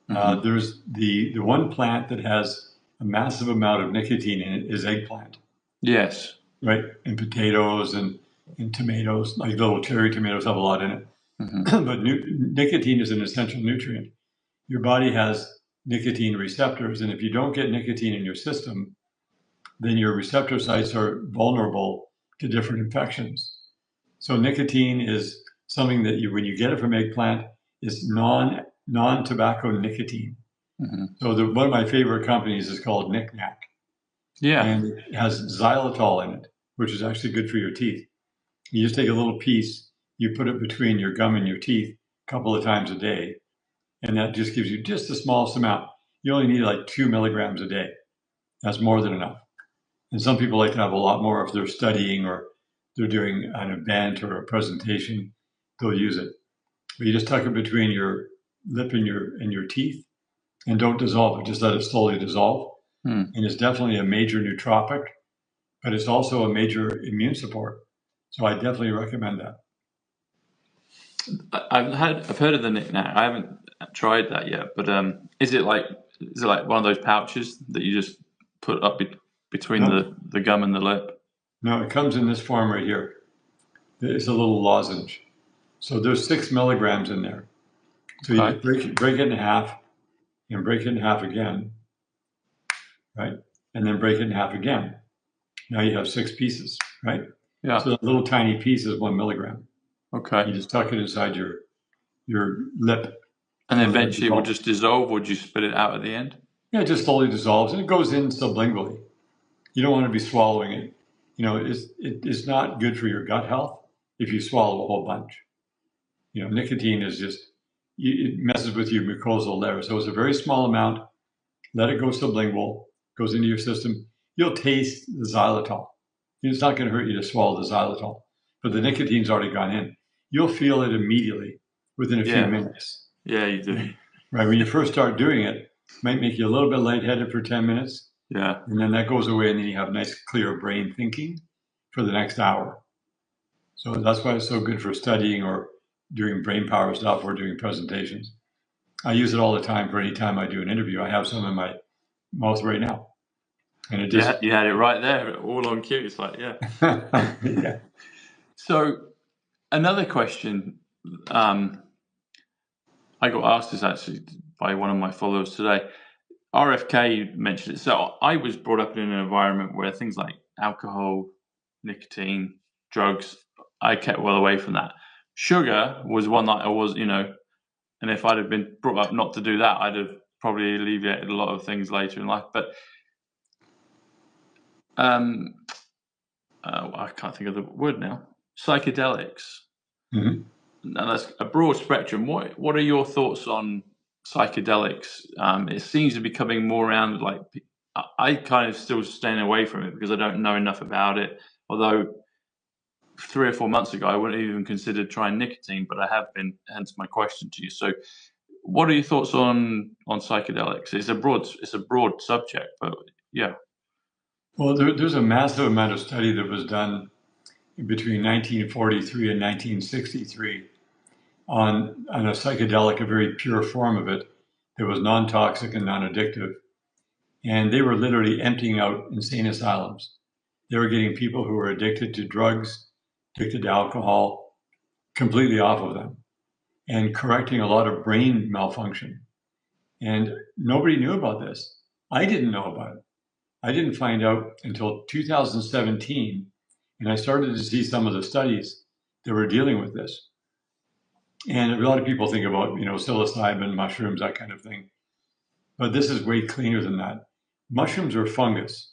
There's the one plant that has a massive amount of nicotine in it is eggplant. Yes. Right? And potatoes and tomatoes, like little cherry tomatoes, have a lot in it. But nicotine is an essential nutrient. Your body has nicotine receptors, and if you don't get nicotine in your system, then your receptor sites are vulnerable to different infections. So nicotine is something that when you get it from eggplant, is non-tobacco nicotine. So one of my favorite companies is called Knick Knack. Yeah. And it has xylitol in it, which is actually good for your teeth. You just take a little piece, you put it between your gum and your teeth a couple of times a day, and that just gives you just the smallest amount. You only need like 2 milligrams a day. That's more than enough. And some people like to have a lot more if they're studying or they're doing an event or a presentation, they'll use it. But you just tuck it between your lip and your teeth, and don't dissolve it. Just let it slowly dissolve. And it's definitely a major nootropic, but it's also a major immune support. So I definitely recommend that. I've heard of the Knick Knack. I haven't tried that yet, but is it like one of those pouches that you just put up between the gum and the lip? No, it comes in this form right here. It's a little lozenge. So there's 6 milligrams in there. So you break it in half and break it in half again, right? And then break it in half again. Now you have 6 pieces, right? Yeah. So that little tiny piece is 1 milligram. Okay. You just tuck it inside your lip. And eventually it will just dissolve, or do you spit it out at the end? Yeah, it just slowly dissolves, and it goes in sublingually. You don't want to be swallowing it. You know, it's not good for your gut health if you swallow a whole bunch. You know, nicotine is it messes with your mucosal layer. So it's a very small amount. Let it go sublingual, goes into your system. You'll taste the xylitol. It's not going to hurt you to swallow the xylitol, but the nicotine's already gone in. You'll feel it immediately within a few minutes. Yeah, you do. Right. When you first start doing it, it might make you a little bit lightheaded for 10 minutes. Yeah. And then that goes away, and then you have nice, clear brain thinking for the next hour. So that's why it's so good for studying or doing brain power stuff or doing presentations. I use it all the time for any time I do an interview. I have some in my mouth right now. And it just... You had it right there, all on cue. It's like, yeah. Yeah. So another question, I got asked this actually by one of my followers today. RFK mentioned it. So I was brought up in an environment where things like alcohol, nicotine, drugs, I kept well away from that. Sugar was one that I was, and if I'd have been brought up not to do that, I'd have probably alleviated a lot of things later in life. But I can't think of the word now. Psychedelics. Mm-hmm. Now that's a broad spectrum. What are your thoughts on psychedelics? It seems to be coming more around. Like, I kind of still staying away from it because I don't know enough about it. Although 3 or 4 months ago I wouldn't even considered trying nicotine, but I have been. Hence my question to you. So, what are your thoughts on psychedelics? It's a broad subject, but yeah. Well, there's a massive amount of study that was done between 1943 and 1963 on a psychedelic, a very pure form of it that was non-toxic and non-addictive. And they were literally emptying out insane asylums. They were getting people who were addicted to drugs, addicted to alcohol, completely off of them, and correcting a lot of brain malfunction. And nobody knew about this. I didn't know about it. I didn't find out until 2017, and I started to see some of the studies that were dealing with this. And a lot of people think about, psilocybin, mushrooms, that kind of thing. But this is way cleaner than that. Mushrooms are fungus,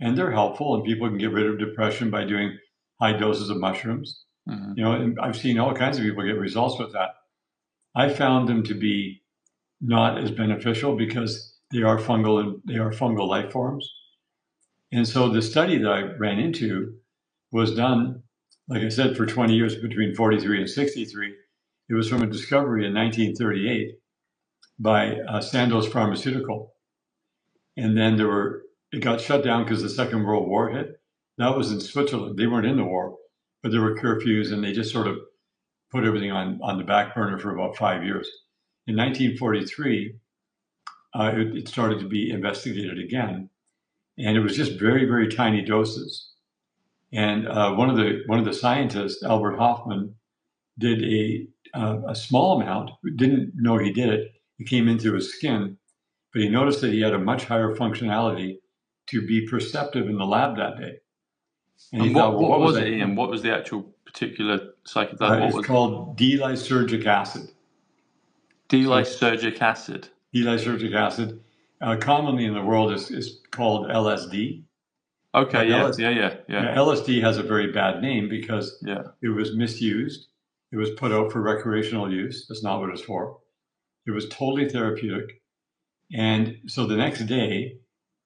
and they're helpful, and people can get rid of depression by doing high doses of mushrooms. Mm-hmm. And I've seen all kinds of people get results with that. I found them to be not as beneficial because they are fungal life forms. And so the study that I ran into was done, like I said, for 20 years between 43 and 63. It was from a discovery in 1938 by Sandoz Pharmaceutical. And then it got shut down because the Second World War hit. That was in Switzerland. They weren't in the war, but there were curfews, and they just sort of put everything on the back burner for about 5 years. In 1943, it started to be investigated again, and it was just very, very tiny doses. And one of the scientists, Albert Hoffman, did a small amount. Didn't know he did it. It came in through his skin, but he noticed that he had a much higher functionality to be perceptive in the lab that day. And he thought, well, what was it, Ian? What was the actual particular psychedelic? It's called D-lysergic acid. D-lysergic acid. D-lysergic acid. Commonly in the world is called LSD. Okay, yeah. LSD has a very bad name because it was misused. It was put out for recreational use. That's not what it's for. It was totally therapeutic. And so the next day,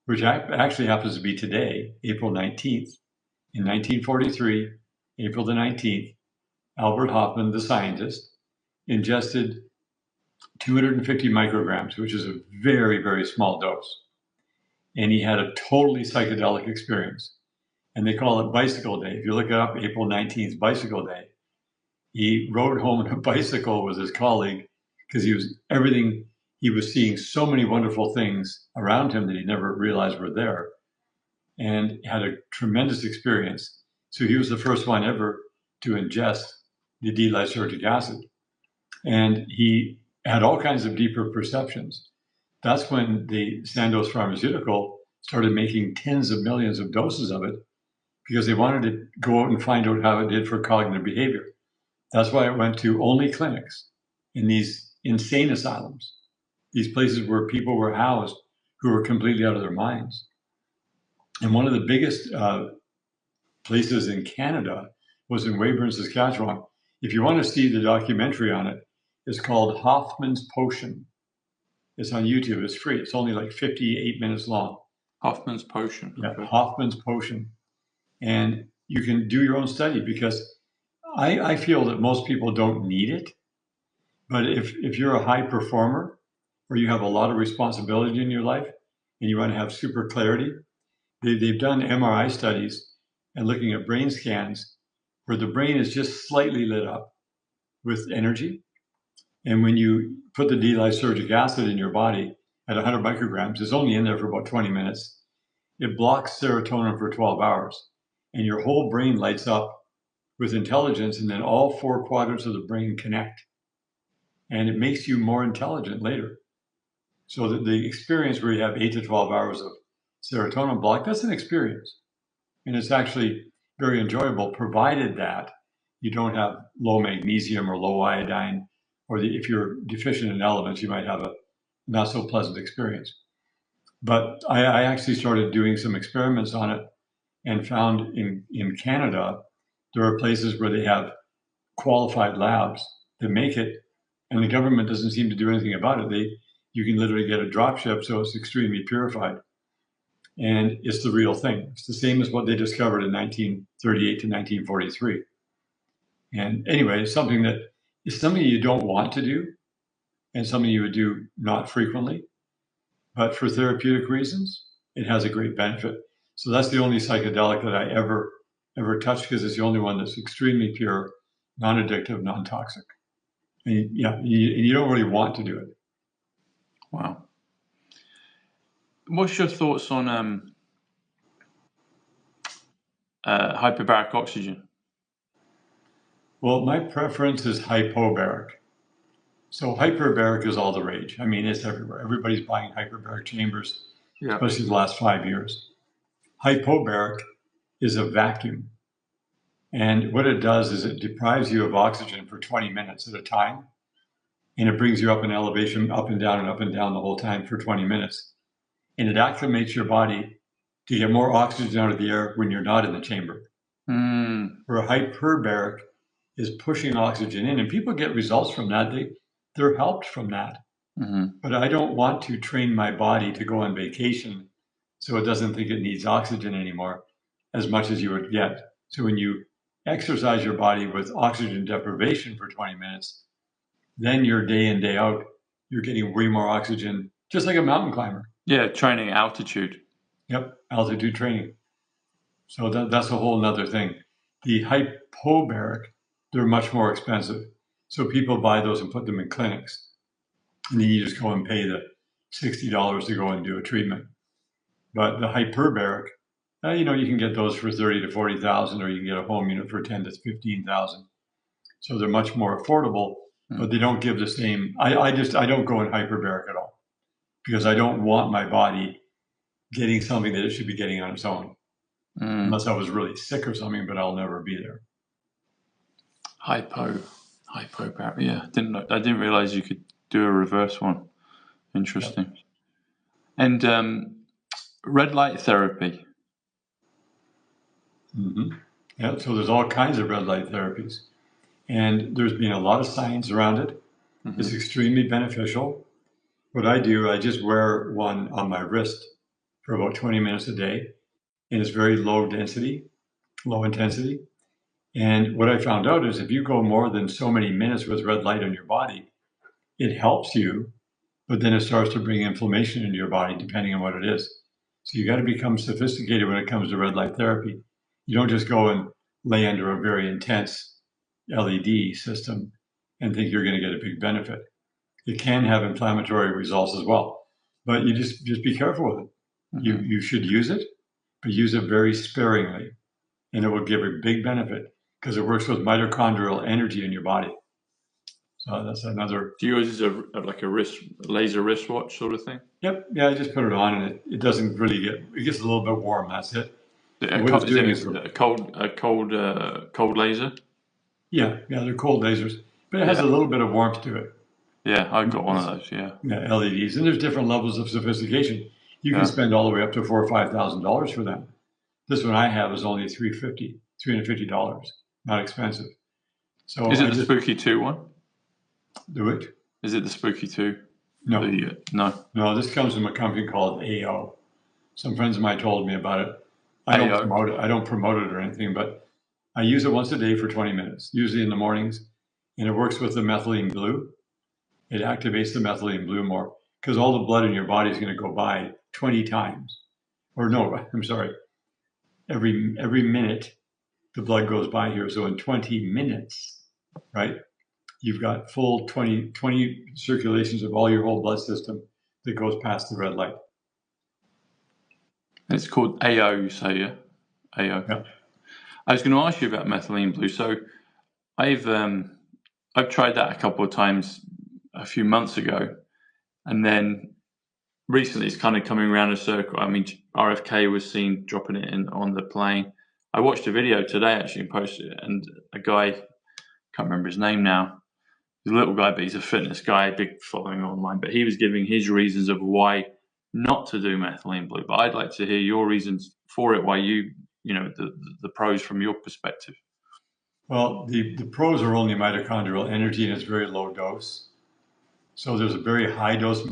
which actually happens to be today, April 19th, in 1943, April the 19th, Albert Hoffman, the scientist, ingested 250 micrograms, which is a very, very small dose. And he had a totally psychedelic experience. And they call it Bicycle Day. If you look it up, April 19th, Bicycle Day, he rode home on a bicycle with his colleague because he was seeing so many wonderful things around him that he never realized were there, and had a tremendous experience. So he was the first one ever to ingest the D-lysergic acid. And he had all kinds of deeper perceptions. That's when the Sandoz Pharmaceutical started making tens of millions of doses of it because they wanted to go out and find out how it did for cognitive behavior. That's why it went to only clinics in these insane asylums, these places where people were housed who were completely out of their minds. And one of the biggest places in Canada was in Weyburn, Saskatchewan. If you want to see the documentary on it, it's called Hoffman's Potion. It's on YouTube. It's free. It's only like 58 minutes long. Hoffman's Potion. Yeah, okay. Hoffman's Potion. And you can do your own study because I feel that most people don't need it. But if you're a high performer or you have a lot of responsibility in your life and you want to have super clarity, they've done MRI studies and looking at brain scans where the brain is just slightly lit up with energy. And when you put the D-lysergic acid in your body at 100 micrograms, it's only in there for about 20 minutes. It blocks serotonin for 12 hours and your whole brain lights up with intelligence, and then all four quadrants of the brain connect. And it makes you more intelligent later. So that the experience where you have 8 to 12 hours of serotonin block, that's an experience. And it's actually very enjoyable, provided that you don't have low magnesium or low iodine, or if you're deficient in elements, you might have a not so pleasant experience. But I actually started doing some experiments on it and found in Canada, there are places where they have qualified labs that make it, and the government doesn't seem to do anything about it. You can literally get a drop ship, so it's extremely purified. And it's the real thing. It's the same as what they discovered in 1938 to 1943. And anyway, it's something you don't want to do and something you would do not frequently. But for therapeutic reasons, it has a great benefit. So that's the only psychedelic that I ever touched because it's the only one that's extremely pure, non-addictive, non-toxic. And you don't really want to do it. Wow. What's your thoughts on hyperbaric oxygen? Well, my preference is hypobaric. So hyperbaric is all the rage. I mean, it's everywhere. Everybody's buying hyperbaric chambers, especially the last 5 years. Hypobaric is a vacuum. And what it does is it deprives you of oxygen for 20 minutes at a time. And it brings you up in elevation, up and down the whole time for 20 minutes. And it acclimates your body to get more oxygen out of the air when you're not in the chamber. Where hyperbaric is pushing oxygen in. And people get results from that. They're helped from that. Mm-hmm. But I don't want to train my body to go on vacation so it doesn't think it needs oxygen anymore as much as you would get. So when you exercise your body with oxygen deprivation for 20 minutes, then you're day in, day out, you're getting way more oxygen, just like a mountain climber. Yeah, training altitude. Yep, altitude training. So that's a whole nother thing. The hypobaric, they're much more expensive. So people buy those and put them in clinics. And then you just go and pay the $60 to go and do a treatment. But the hyperbaric, you can get those for 30 to 40,000, or you can get a home unit for 10 to 15,000. So they're much more affordable, but they don't give the same. I don't go in hyperbaric at all, because I don't want my body getting something that it should be getting on its own, unless I was really sick or something. But I'll never be there. Hypobaric. Yeah, I didn't realize you could do a reverse one. Interesting. Yep. And red light therapy. Yeah, so there's all kinds of red light therapies, and there's been a lot of science around it. It's extremely beneficial. What I do, I just wear one on my wrist for about 20 minutes a day, and it's very low intensity. And what I found out is if you go more than so many minutes with red light on your body, it helps you, but then it starts to bring inflammation into your body depending on what it is. So you got to become sophisticated when it comes to red light therapy. You don't just go and lay under a very intense LED system and think you're going to get a big benefit. It can have inflammatory results as well, but you just be careful with it. You should use it, but use it very sparingly, and it will give a big benefit because it works with mitochondrial energy in your body. So that's another. Do you use like a laser wristwatch sort of thing? Yep. Yeah, I just put it on, and it doesn't really it gets a little bit warm. That's it. A cold laser? Yeah, they're cold lasers, but it has a little bit of warmth to it. Yeah, I've got one of those. Yeah, LEDs, and there's different levels of sophistication. You can spend all the way up to $4,000 or $5,000 for them. This one I have is only $350, not expensive. So is it the Spooky 2 one? Do it. Is it the Spooky 2? No. No, this comes from a company called AO. Some friends of mine told me about it. I don't promote it or anything, but I use it once a day for 20 minutes, usually in the mornings, and it works with the methylene blue. It activates the methylene blue more because all the blood in your body is going to go by 20 times. Or no, I'm sorry. Every minute the blood goes by here. So in 20 minutes, right, you've got full 20 circulations of all your whole blood system that goes past the red light. It's called AO, you say, yeah? AO. Yeah. I was going to ask you about methylene blue. So I've tried that a couple of times a few months ago, and then recently it's kind of coming around a circle. I mean, RFK was seen dropping it in on the plane. I watched a video today actually and posted it, and a guy, can't remember his name now, he's a little guy, but he's a fitness guy, big following online, but he was giving his reasons of why not to do methylene blue. But I'd like to hear your reasons for it, why the pros from your perspective. Well, the pros are only mitochondrial energy, and it's very low dose. So there's a very high dose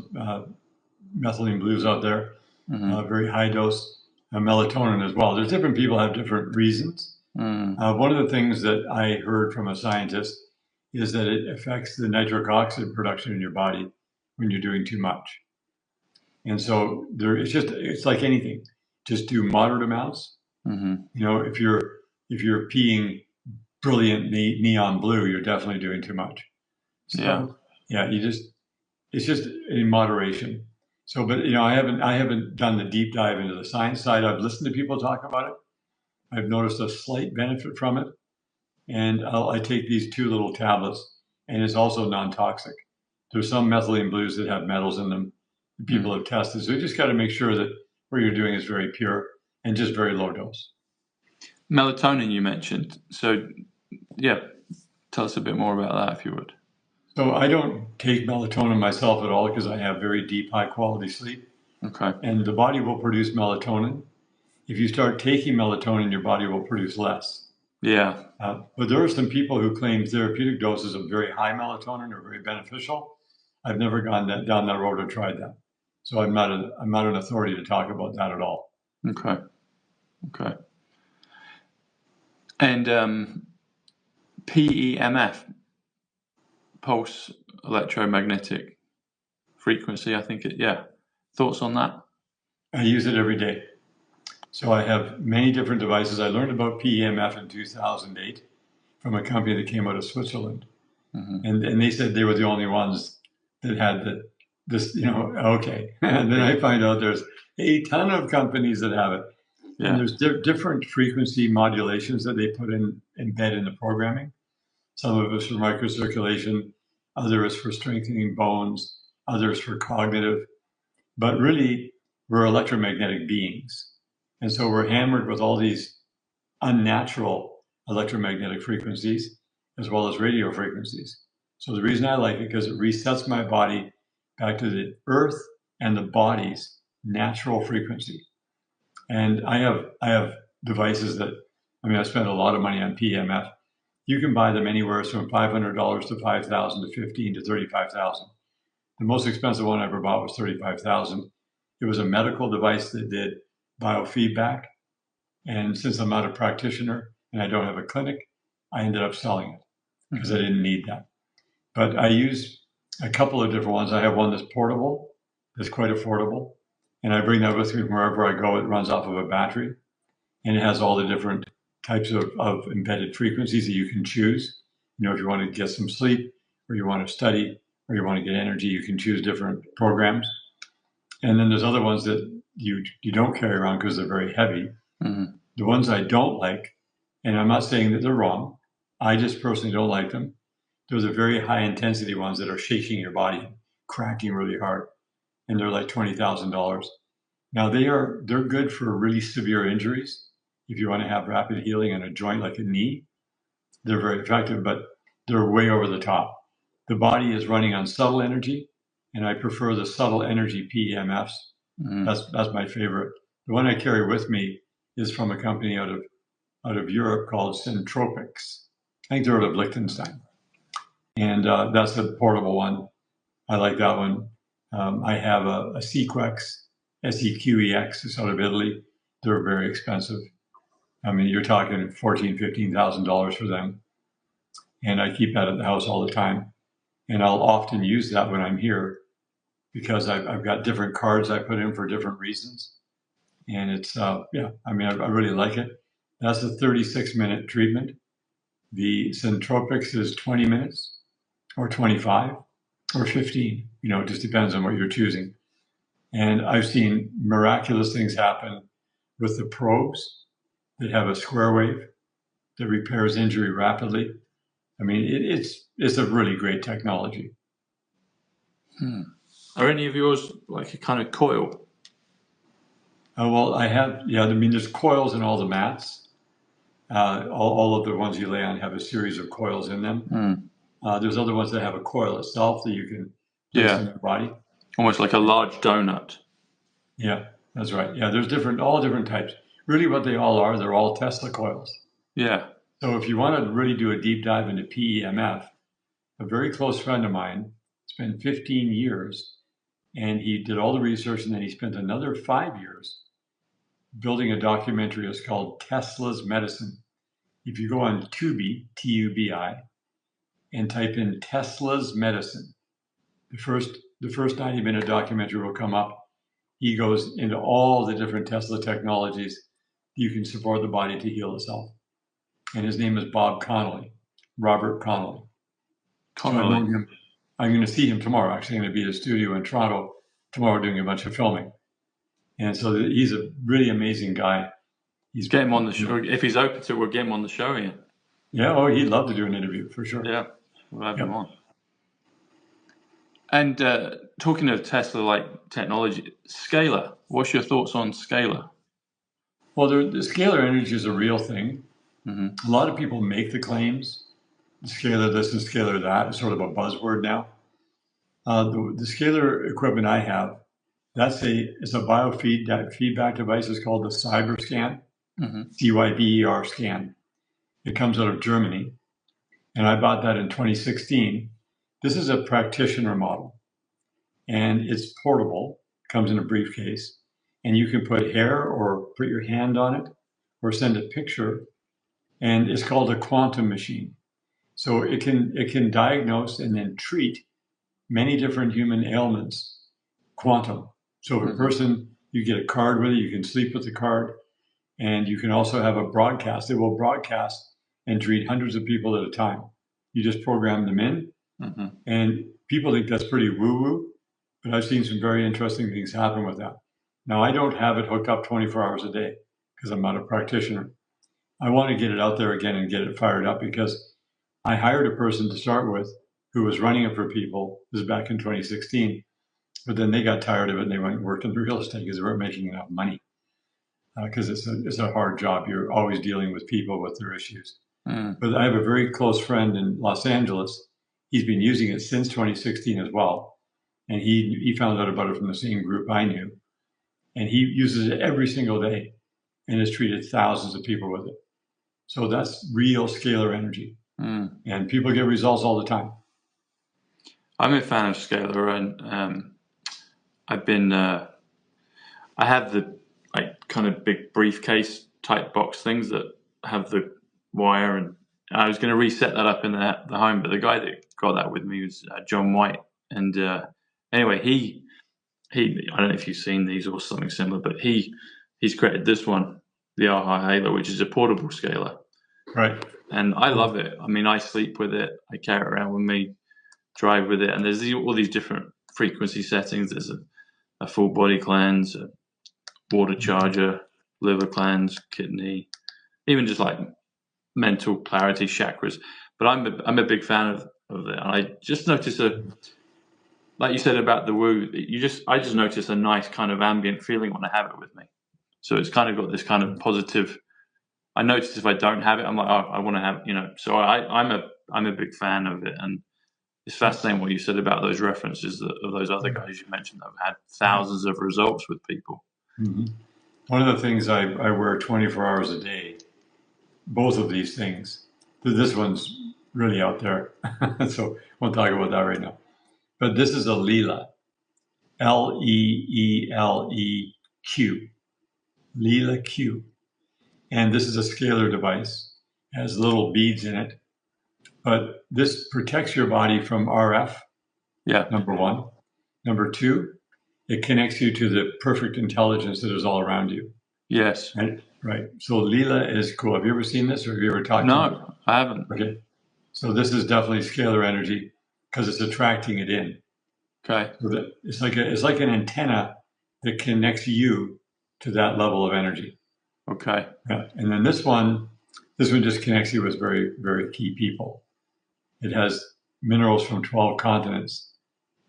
methylene blues out there, very high dose melatonin as well. There's different people have different reasons. One of the things that I heard from a scientist is that it affects the nitric oxide production in your body when you're doing too much. And so it's like anything, just do moderate amounts. If you're peeing brilliant neon blue, you're definitely doing too much. So, it's just in moderation. So, but I haven't done the deep dive into the science side. I've listened to people talk about it. I've noticed a slight benefit from it, and I take these 2 little tablets, and it's also non-toxic. There's some methylene blues that have metals in them. People have tested, so you just got to make sure that what you're doing is very pure and just very low dose. Melatonin you mentioned. So, tell us a bit more about that if you would. So I don't take melatonin myself at all because I have very deep, high-quality sleep. Okay. And the body will produce melatonin. If you start taking melatonin, your body will produce less. Yeah. But there are some people who claim therapeutic doses of very high melatonin are very beneficial. I've never gone down that road or tried that. So I'm not an authority to talk about that at all. Okay. And PEMF, pulse electromagnetic frequency, I think thoughts on that? I use it every day. So I have many different devices. I learned about PEMF in 2008 from a company that came out of Switzerland. And they said they were the only ones that had this, okay. And then I find out there's a ton of companies that have it. Yeah. And there's different frequency modulations that they embed in the programming. Some of us for microcirculation, others for strengthening bones, others for cognitive. But really, we're electromagnetic beings. And so we're hammered with all these unnatural electromagnetic frequencies as well as radio frequencies. So the reason I like it, because it resets my body back to the earth and the body's natural frequency. And I have devices that, I spent a lot of money on PEMF. You can buy them anywhere from $500 to $5,000 to $15,000 to $35,000. The most expensive one I ever bought was $35,000. It was a medical device that did biofeedback. And since I'm not a practitioner and I don't have a clinic, I ended up selling it because I didn't need that. But I use a couple of different ones. I have one that's portable, that's quite affordable. And I bring that with me wherever I go. It runs off of a battery. And it has all the different types of embedded frequencies that you can choose. If you want to get some sleep, or you want to study, or you want to get energy, you can choose different programs. And then there's other ones that you don't carry around because they're very heavy. Mm-hmm. The ones I don't like, and I'm not saying that they're wrong, I just personally don't like them. Those are very high intensity ones that are shaking your body, cracking really hard. And they're like $20,000. Now they're good for really severe injuries. If you want to have rapid healing on a joint like a knee, they're very effective, but they're way over the top. The body is running on subtle energy, and I prefer the subtle energy PEMFs. Mm. That's my favorite. The one I carry with me is from a company out of Europe called Centropics. I think they're out of Liechtenstein. And that's a portable one. I like that one. I have a Sequex, SEQEX, it's out of Italy. They're very expensive. You're talking $14,000, $15,000 for them. And I keep that at the house all the time. And I'll often use that when I'm here because I've got different cards I put in for different reasons. And it's, I really like it. That's a 36-minute treatment. The Centropics is 20 minutes or 25 or 15. It just depends on what you're choosing. And I've seen miraculous things happen with the probes that have a square wave that repairs injury rapidly. It's a really great technology. Are any of yours like a kind of coil? Well, I have, there's coils in all the mats. All of the ones you lay on have a series of coils in them. There's other ones that have a coil itself that you can place in your body. Almost like a large donut. Yeah, that's right. Yeah, there's all different types. Really what they all are, they're all Tesla coils. Yeah. So if you want to really do a deep dive into PEMF, a very close friend of mine spent 15 years and he did all the research, and then he spent another 5 years building a documentary. It's called Tesla's Medicine. If you go on Tubi, Tubi, and type in Tesla's Medicine, the first 90-minute documentary will come up. He goes into all the different Tesla technologies you can support the body to heal itself. And his name is Robert Connolly. So I'm going to see him tomorrow. Actually, I'm going to be at a studio in Toronto tomorrow doing a bunch of filming. And so he's a really amazing guy. Get him on the show. If he's open to it, we'll get him on the show again. Yeah, he'd love to do an interview for sure. Yeah, we'll have him on. And talking of Tesla-like technology, scalar. What's your thoughts on scalar? Well, the scalar energy is a real thing. Mm-hmm. A lot of people make the claims. Scalar this and scalar that is sort of a buzzword now. The scalar equipment I have, it's a biofeedback device. It's called the CyberScan, CYBER scan. It comes out of Germany, and I bought that in 2016. This is a practitioner model, and it's portable. Comes in a briefcase, and you can put hair or put your hand on it, or send a picture, and it's called a quantum machine. So it can diagnose and then treat many different human ailments, quantum. So if a person, you get a card with it, you can sleep with the card, and you can also have a broadcast. It will broadcast and treat hundreds of people at a time. You just program them in, and people think that's pretty woo-woo, but I've seen some very interesting things happen with that. Now, I don't have it hooked up 24 hours a day because I'm not a practitioner. I want to get it out there again and get it fired up because I hired a person to start with who was running it for people. This was back in 2016, but then they got tired of it and they went and worked in real estate because they weren't making enough money. Because it's a hard job. You're always dealing with people with their issues. But I have a very close friend in Los Angeles. He's been using it since 2016 as well. And he found out about it from the same group I knew. And he uses it every single day and has treated thousands of people with it. So that's real scalar energy. And people get results all the time. I'm a fan of scalar, and I've been, I have the like kind of big briefcase type box things that have the wire, and I was going to reset that up in the home, but the guy that got that with me was John White. And anyway, he I don't know if you've seen these or something similar, but he's created this one, the AHA Halo, which is a portable scalar. Right. And I love it. I mean, I sleep with it. I carry it around with me, drive with it. And there's all these different frequency settings. There's a full body cleanse, a water charger, liver cleanse, kidney, even just like mental clarity, chakras. But I'm a big fan of it. And I just noticed like you said about the woo, I just notice a nice kind of ambient feeling when I have it with me. So it's kind of got this kind of positive. I notice if I don't have it, I'm like, oh, I want to have, So I'm a big fan of it, and it's fascinating what you said about those references of those other guys you mentioned that have had thousands of results with people. Mm-hmm. One of the things I wear 24 hours a day, both of these things. This one's really out there, so won't talk about that right now. But this is a Leela, Leeleq, Leela Q. And this is a scalar device. It has little beads in it. But this protects your body from RF, number one. Number two, it connects you to the perfect intelligence that is all around you. Yes. Right. So Leela is cool. Have you ever seen this or have you ever talked to it? No, I haven't. Okay. So this is definitely scalar energy because it's attracting it in. Okay. So it's like an antenna that connects you to that level of energy. Okay. Yeah. And then this one just connects you with very, very key people. It has minerals from 12 continents.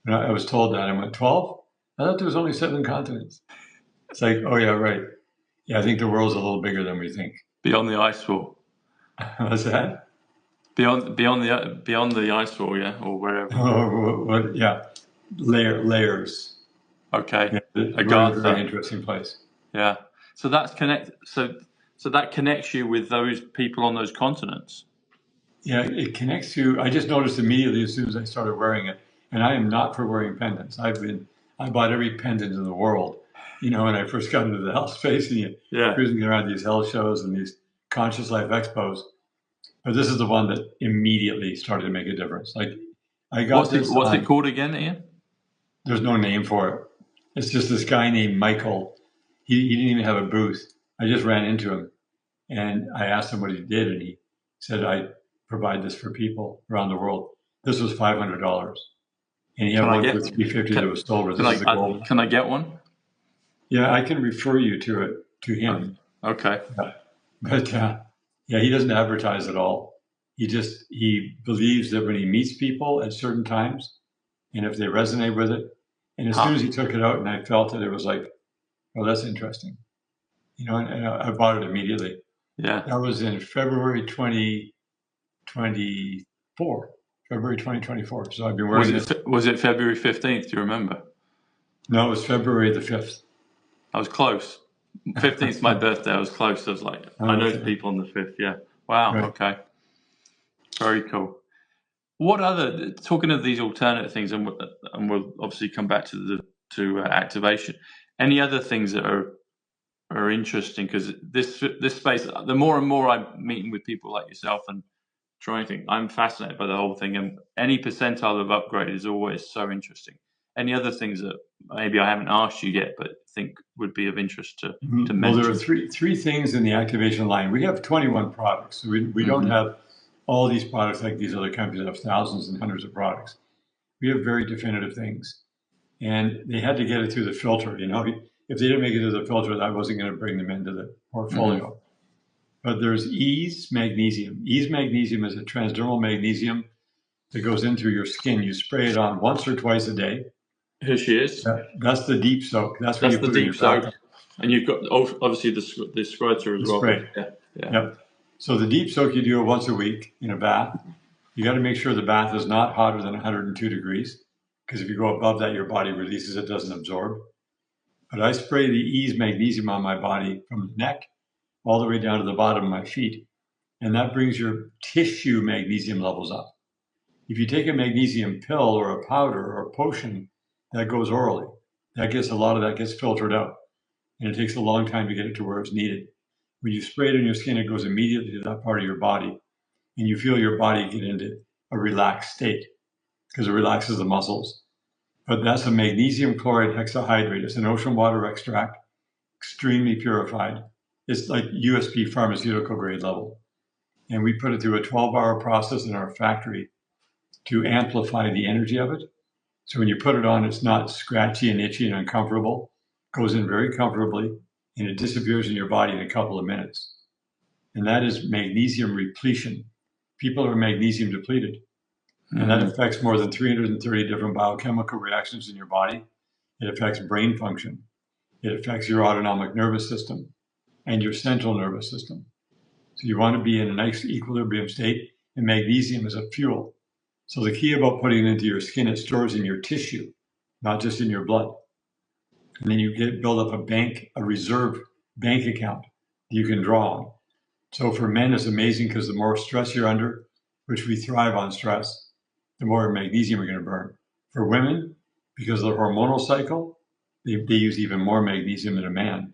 And I was told that. I went, 12? I thought there was only 7 continents. It's like, oh, yeah, right. Yeah, I think the world's a little bigger than we think. Beyond the ice wall. What's that? Beyond the ice wall, yeah, or wherever. Yeah, layers. Okay. A very interesting place. Yeah. So that's So that connects you with those people on those continents. Yeah, it connects you. I just noticed immediately as soon as I started wearing it, and I am not for wearing pendants. I bought every pendant in the world, when I first got into the health space, and cruising around these health shows and these conscious life expos. But this is the one that immediately started to make a difference. Like I got what's it called again, Ian? There's no name for it. It's just this guy named Michael. He didn't even have a booth. I just ran into him, and I asked him what he did, and he said, I provide this for people around the world. This was $500, and he had one for $350 that was sold. Can I get one? Yeah, I can refer you to him. Okay. But he doesn't advertise at all. He believes that when he meets people at certain times, and if they resonate with it, and as soon as he took it out and I felt it, it was like, oh, that's interesting. And I bought it immediately. Yeah. That was in February 2024. So I've been wearing it. Was it February 15th? Do you remember? No, it was February the 5th. I was close. 15th is my birthday. I was close. I was like, I know people on the 5th. Yeah. Wow. Right. Okay. Very cool. Talking of these alternate things, and we'll obviously come back to activation. Any other things that are interesting? Because this space, the more and more I'm meeting with people like yourself and trying to think, I'm fascinated by the whole thing, and any percentile of upgrade is always so interesting. Any other things that maybe I haven't asked you yet, but think would be of interest to mention? Well, there are three things in the activation line. We have 21 products. So we don't have all these products like these other companies that have thousands and hundreds of products. We have very definitive things. and they had to get it through the filter. If they didn't make it through the filter, that wasn't going to bring them into the portfolio. Mm-hmm. But there's Ease Magnesium. Ease Magnesium is a transdermal magnesium that goes in through your skin. You spray it on once or twice a day. Here she is. That's the deep soak. That's the deep soak. And you've got obviously the squirter as well. Spray. Yeah. Yep. So the deep soak you do once a week in a bath. You got to make sure the bath is not hotter than 102 degrees, because if you go above that, your body releases it, doesn't absorb. But I spray the Ease Magnesium on my body from the neck all the way down to the bottom of my feet, and that brings your tissue magnesium levels up. If you take a magnesium pill or a powder or a potion, that goes orally. A lot of that gets filtered out, and it takes a long time to get it to where it's needed. When you spray it on your skin, it goes immediately to that part of your body, and you feel your body get into a relaxed state because it relaxes the muscles. But that's a magnesium chloride hexahydrate. It's an ocean water extract, extremely purified. It's like USP pharmaceutical grade level. And we put it through a 12-hour process in our factory to amplify the energy of it. So when you put it on, it's not scratchy and itchy and uncomfortable. It goes in very comfortably, and it disappears in your body in a couple of minutes. And that is magnesium repletion. People are magnesium depleted. And that affects more than 330 different biochemical reactions in your body. It affects brain function. It affects your autonomic nervous system and your central nervous system. So you want to be in a nice equilibrium state, and magnesium is a fuel. So the key about putting it into your skin, it stores in your tissue, not just in your blood. And then you build up a reserve bank account you can draw on. So for men, it's amazing because the more stress you're under, which we thrive on stress, the more magnesium we're going to burn. For women, because of the hormonal cycle, they use even more magnesium than a man,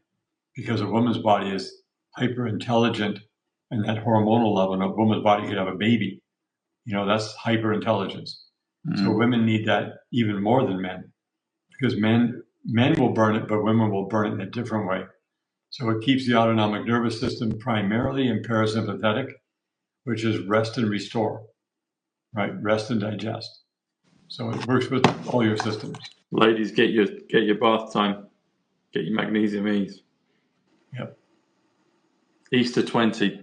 because a woman's body is hyper intelligent, and that hormonal level in a woman's body could have a baby. That's hyper intelligence. Mm-hmm. So women need that even more than men, because men will burn it, but women will burn it in a different way. So it keeps the autonomic nervous system primarily in parasympathetic, which is rest and restore, right? Rest and digest. So it works with all your systems. Ladies, get your bath time. Get your magnesium Ease. Yep. Easter 20.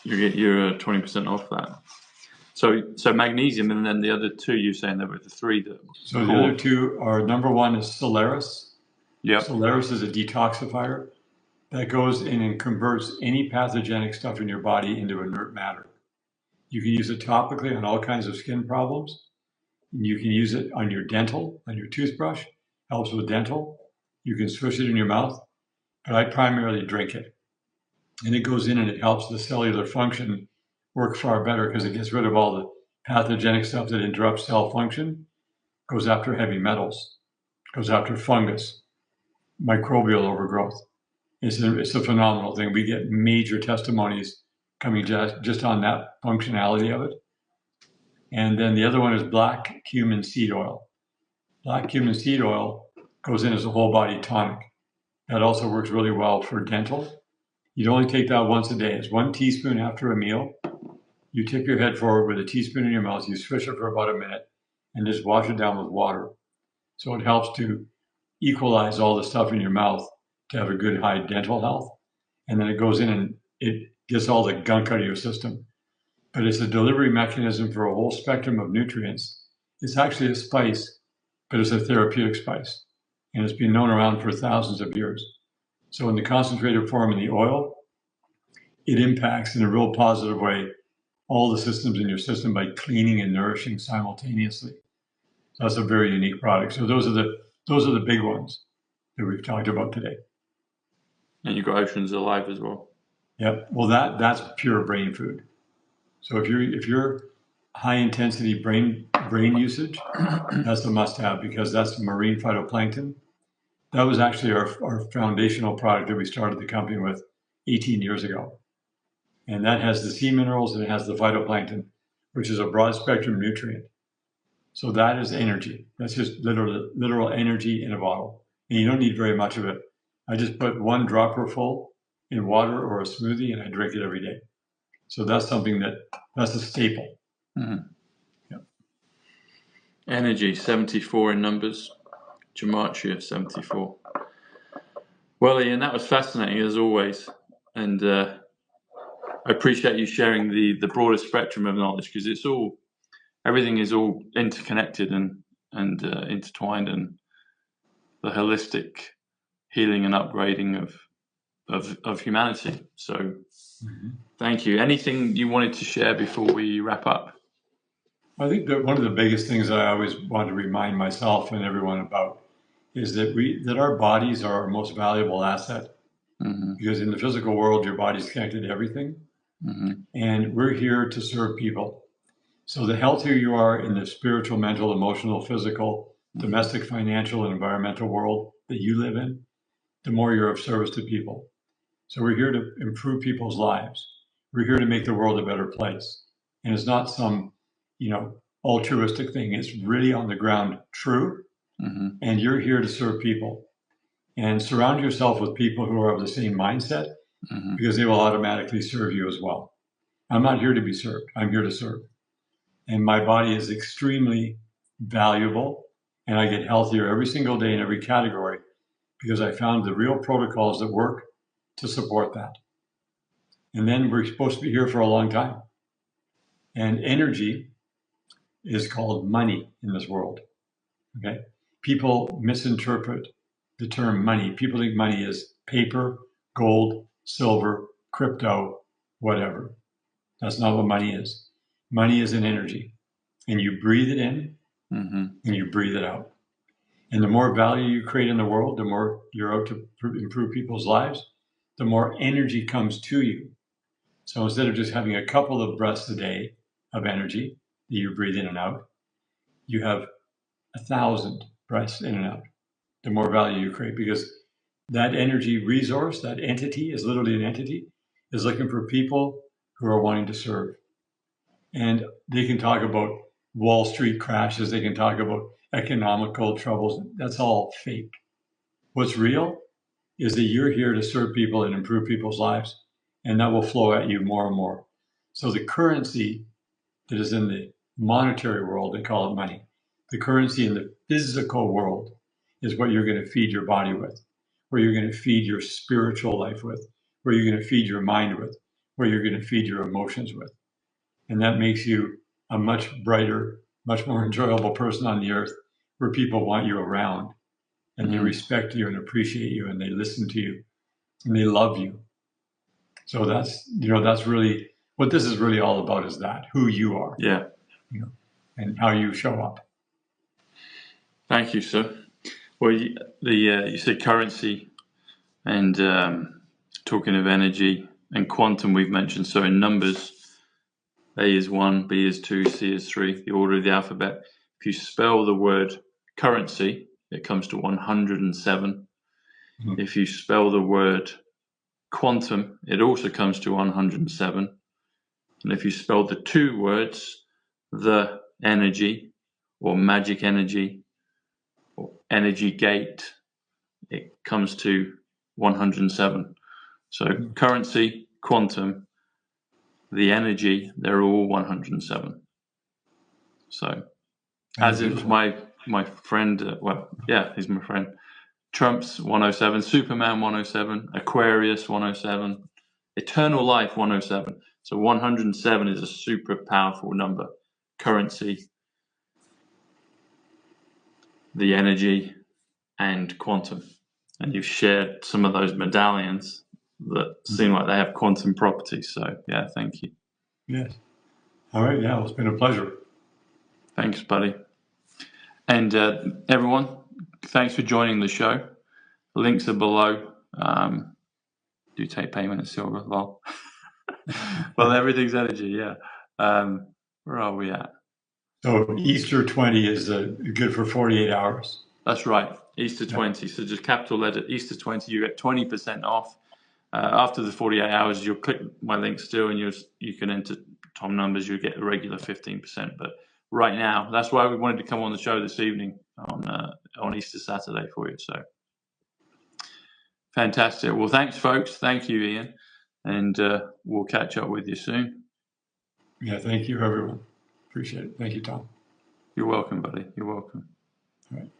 You get your 20% off that. So magnesium, and then the other two you're saying there were the three that. So the other two are, number one is Solaris. Yep. Solaris is a detoxifier that goes in and converts any pathogenic stuff in your body into inert matter. You can use it topically on all kinds of skin problems. You can use it on your toothbrush, helps with dental. You can swish it in your mouth, but I primarily drink it. And it goes in and it helps the cellular function work far better because it gets rid of all the pathogenic stuff that interrupts cell function, goes after heavy metals, goes after fungus, microbial overgrowth. It's a phenomenal thing. We get major testimonies coming just on that functionality of it. And then the other one is black cumin seed oil. Black cumin seed oil goes in as a whole body tonic. That also works really well for dental. You'd only take that once a day. It's 1 teaspoon after a meal. You tip your head forward with a teaspoon in your mouth. You swish it for about a minute and just wash it down with water. So it helps to equalize all the stuff in your mouth to have a good high dental health. And then it goes in and it gets all the gunk out of your system. But it's a delivery mechanism for a whole spectrum of nutrients. It's actually a spice, but it's a therapeutic spice. And it's been known around for thousands of years. So in the concentrated form in the oil, it impacts in a real positive way all the systems in your system by cleaning and nourishing simultaneously. So that's a very unique product. So those are the big ones that we've talked about today. And you've got Oceans Alive as well. Yep. Well, that's pure brain food. So if you're high intensity brain usage, that's a must have because that's marine phytoplankton. That was actually our foundational product that we started the company with 18 years ago. And that has the sea minerals and it has the phytoplankton, which is a broad spectrum nutrient. So that is energy. That's just literal energy in a bottle. And you don't need very much of it. I just put 1 dropper full in water or a smoothie and I drink it every day. So that's something that's a staple. Mm-hmm. Yep. Energy, 74 in numbers. Gematria 74. Well, Ian, that was fascinating as always, and I appreciate you sharing the broader spectrum of knowledge, because everything is all interconnected and intertwined, and the holistic healing and upgrading of humanity. So thank you. Anything you wanted to share before we wrap up? I think that one of the biggest things I always want to remind myself and everyone about is that our bodies are our most valuable asset. Because in the physical world, your body's connected to everything. And we're here to serve people. So the healthier you are in the spiritual, mental, emotional, physical, domestic, financial, and environmental world that you live in, the more you're of service to people. So we're here to improve people's lives. We're here to make the world a better place. And it's not some, altruistic thing. It's really on the ground true. And you're here to serve people. And surround yourself with people who are of the same mindset, because they will automatically serve you as well. I'm not here to be served. I'm here to serve. And my body is extremely valuable, and I get healthier every single day in every category because I found the real protocols that work to support that. And then we're supposed to be here for a long time. And energy is called money in this world. Okay? People misinterpret the term money. People think money is paper, gold, silver, crypto, whatever. That's not what money is. Money is an energy, and you breathe it in and you breathe it out. And the more value you create in the world, the more you're out to improve people's lives, the more energy comes to you. So instead of just having a couple of breaths a day of energy that you breathe in and out, you have 1,000 breaths in and out. The more value you create, because that energy resource, that entity is literally an entity, is looking for people who are wanting to serve. And they can talk about Wall Street crashes, they can talk about economical troubles. That's all fake. What's real is that you're here to serve people and improve people's lives, and that will flow at you more and more. So the currency that is in the monetary world, they call it money. The currency in the physical world is what you're going to feed your body with, where you're going to feed your spiritual life with, where you're going to feed your mind with, where you're going to feed your emotions with. And that makes you a much brighter, much more enjoyable person on the earth, where people want you around and they respect you and appreciate you and they listen to you and they love you. So that's really what this is really all about, is that who you are. Yeah. And how you show up. Thank you, sir. Well, you said currency, and talking of energy and quantum, we've mentioned. So in numbers, A is 1, B is 2, C is 3, the order of the alphabet. If you spell the word currency, it comes to 107. If you spell the word quantum, it also comes to 107. And if you spell the two words, the energy or magic energy or energy gate, it comes to 107. So currency, quantum, the energy, they're all 107. So as is my friend, he's my friend, Trump's 107, Superman 107, Aquarius 107, Eternal Life 107. So 107 is a super powerful number. Currency, the energy, and quantum. And you've shared some of those medallions that seem like they have quantum properties. So, yeah, thank you. Yes. All right. Yeah, it's been a pleasure. Thanks, buddy. And everyone, thanks for joining the show. Links are below. Do take payment in silver. Well, everything's energy, yeah. Where are we at? So Easter 20 is good for 48 hours. That's right, Easter 20. So just capital letter Easter 20, you get 20% off. After the 48 hours, you'll click my link still, and you can enter Tom numbers. You'll get a regular 15%. But right now, that's why we wanted to come on the show this evening on Easter Saturday for you. So fantastic. Well, thanks, folks. Thank you, Ian, and we'll catch up with you soon. Yeah, thank you, everyone. Appreciate it. Thank you, Tom. You're welcome, buddy. You're welcome. All right.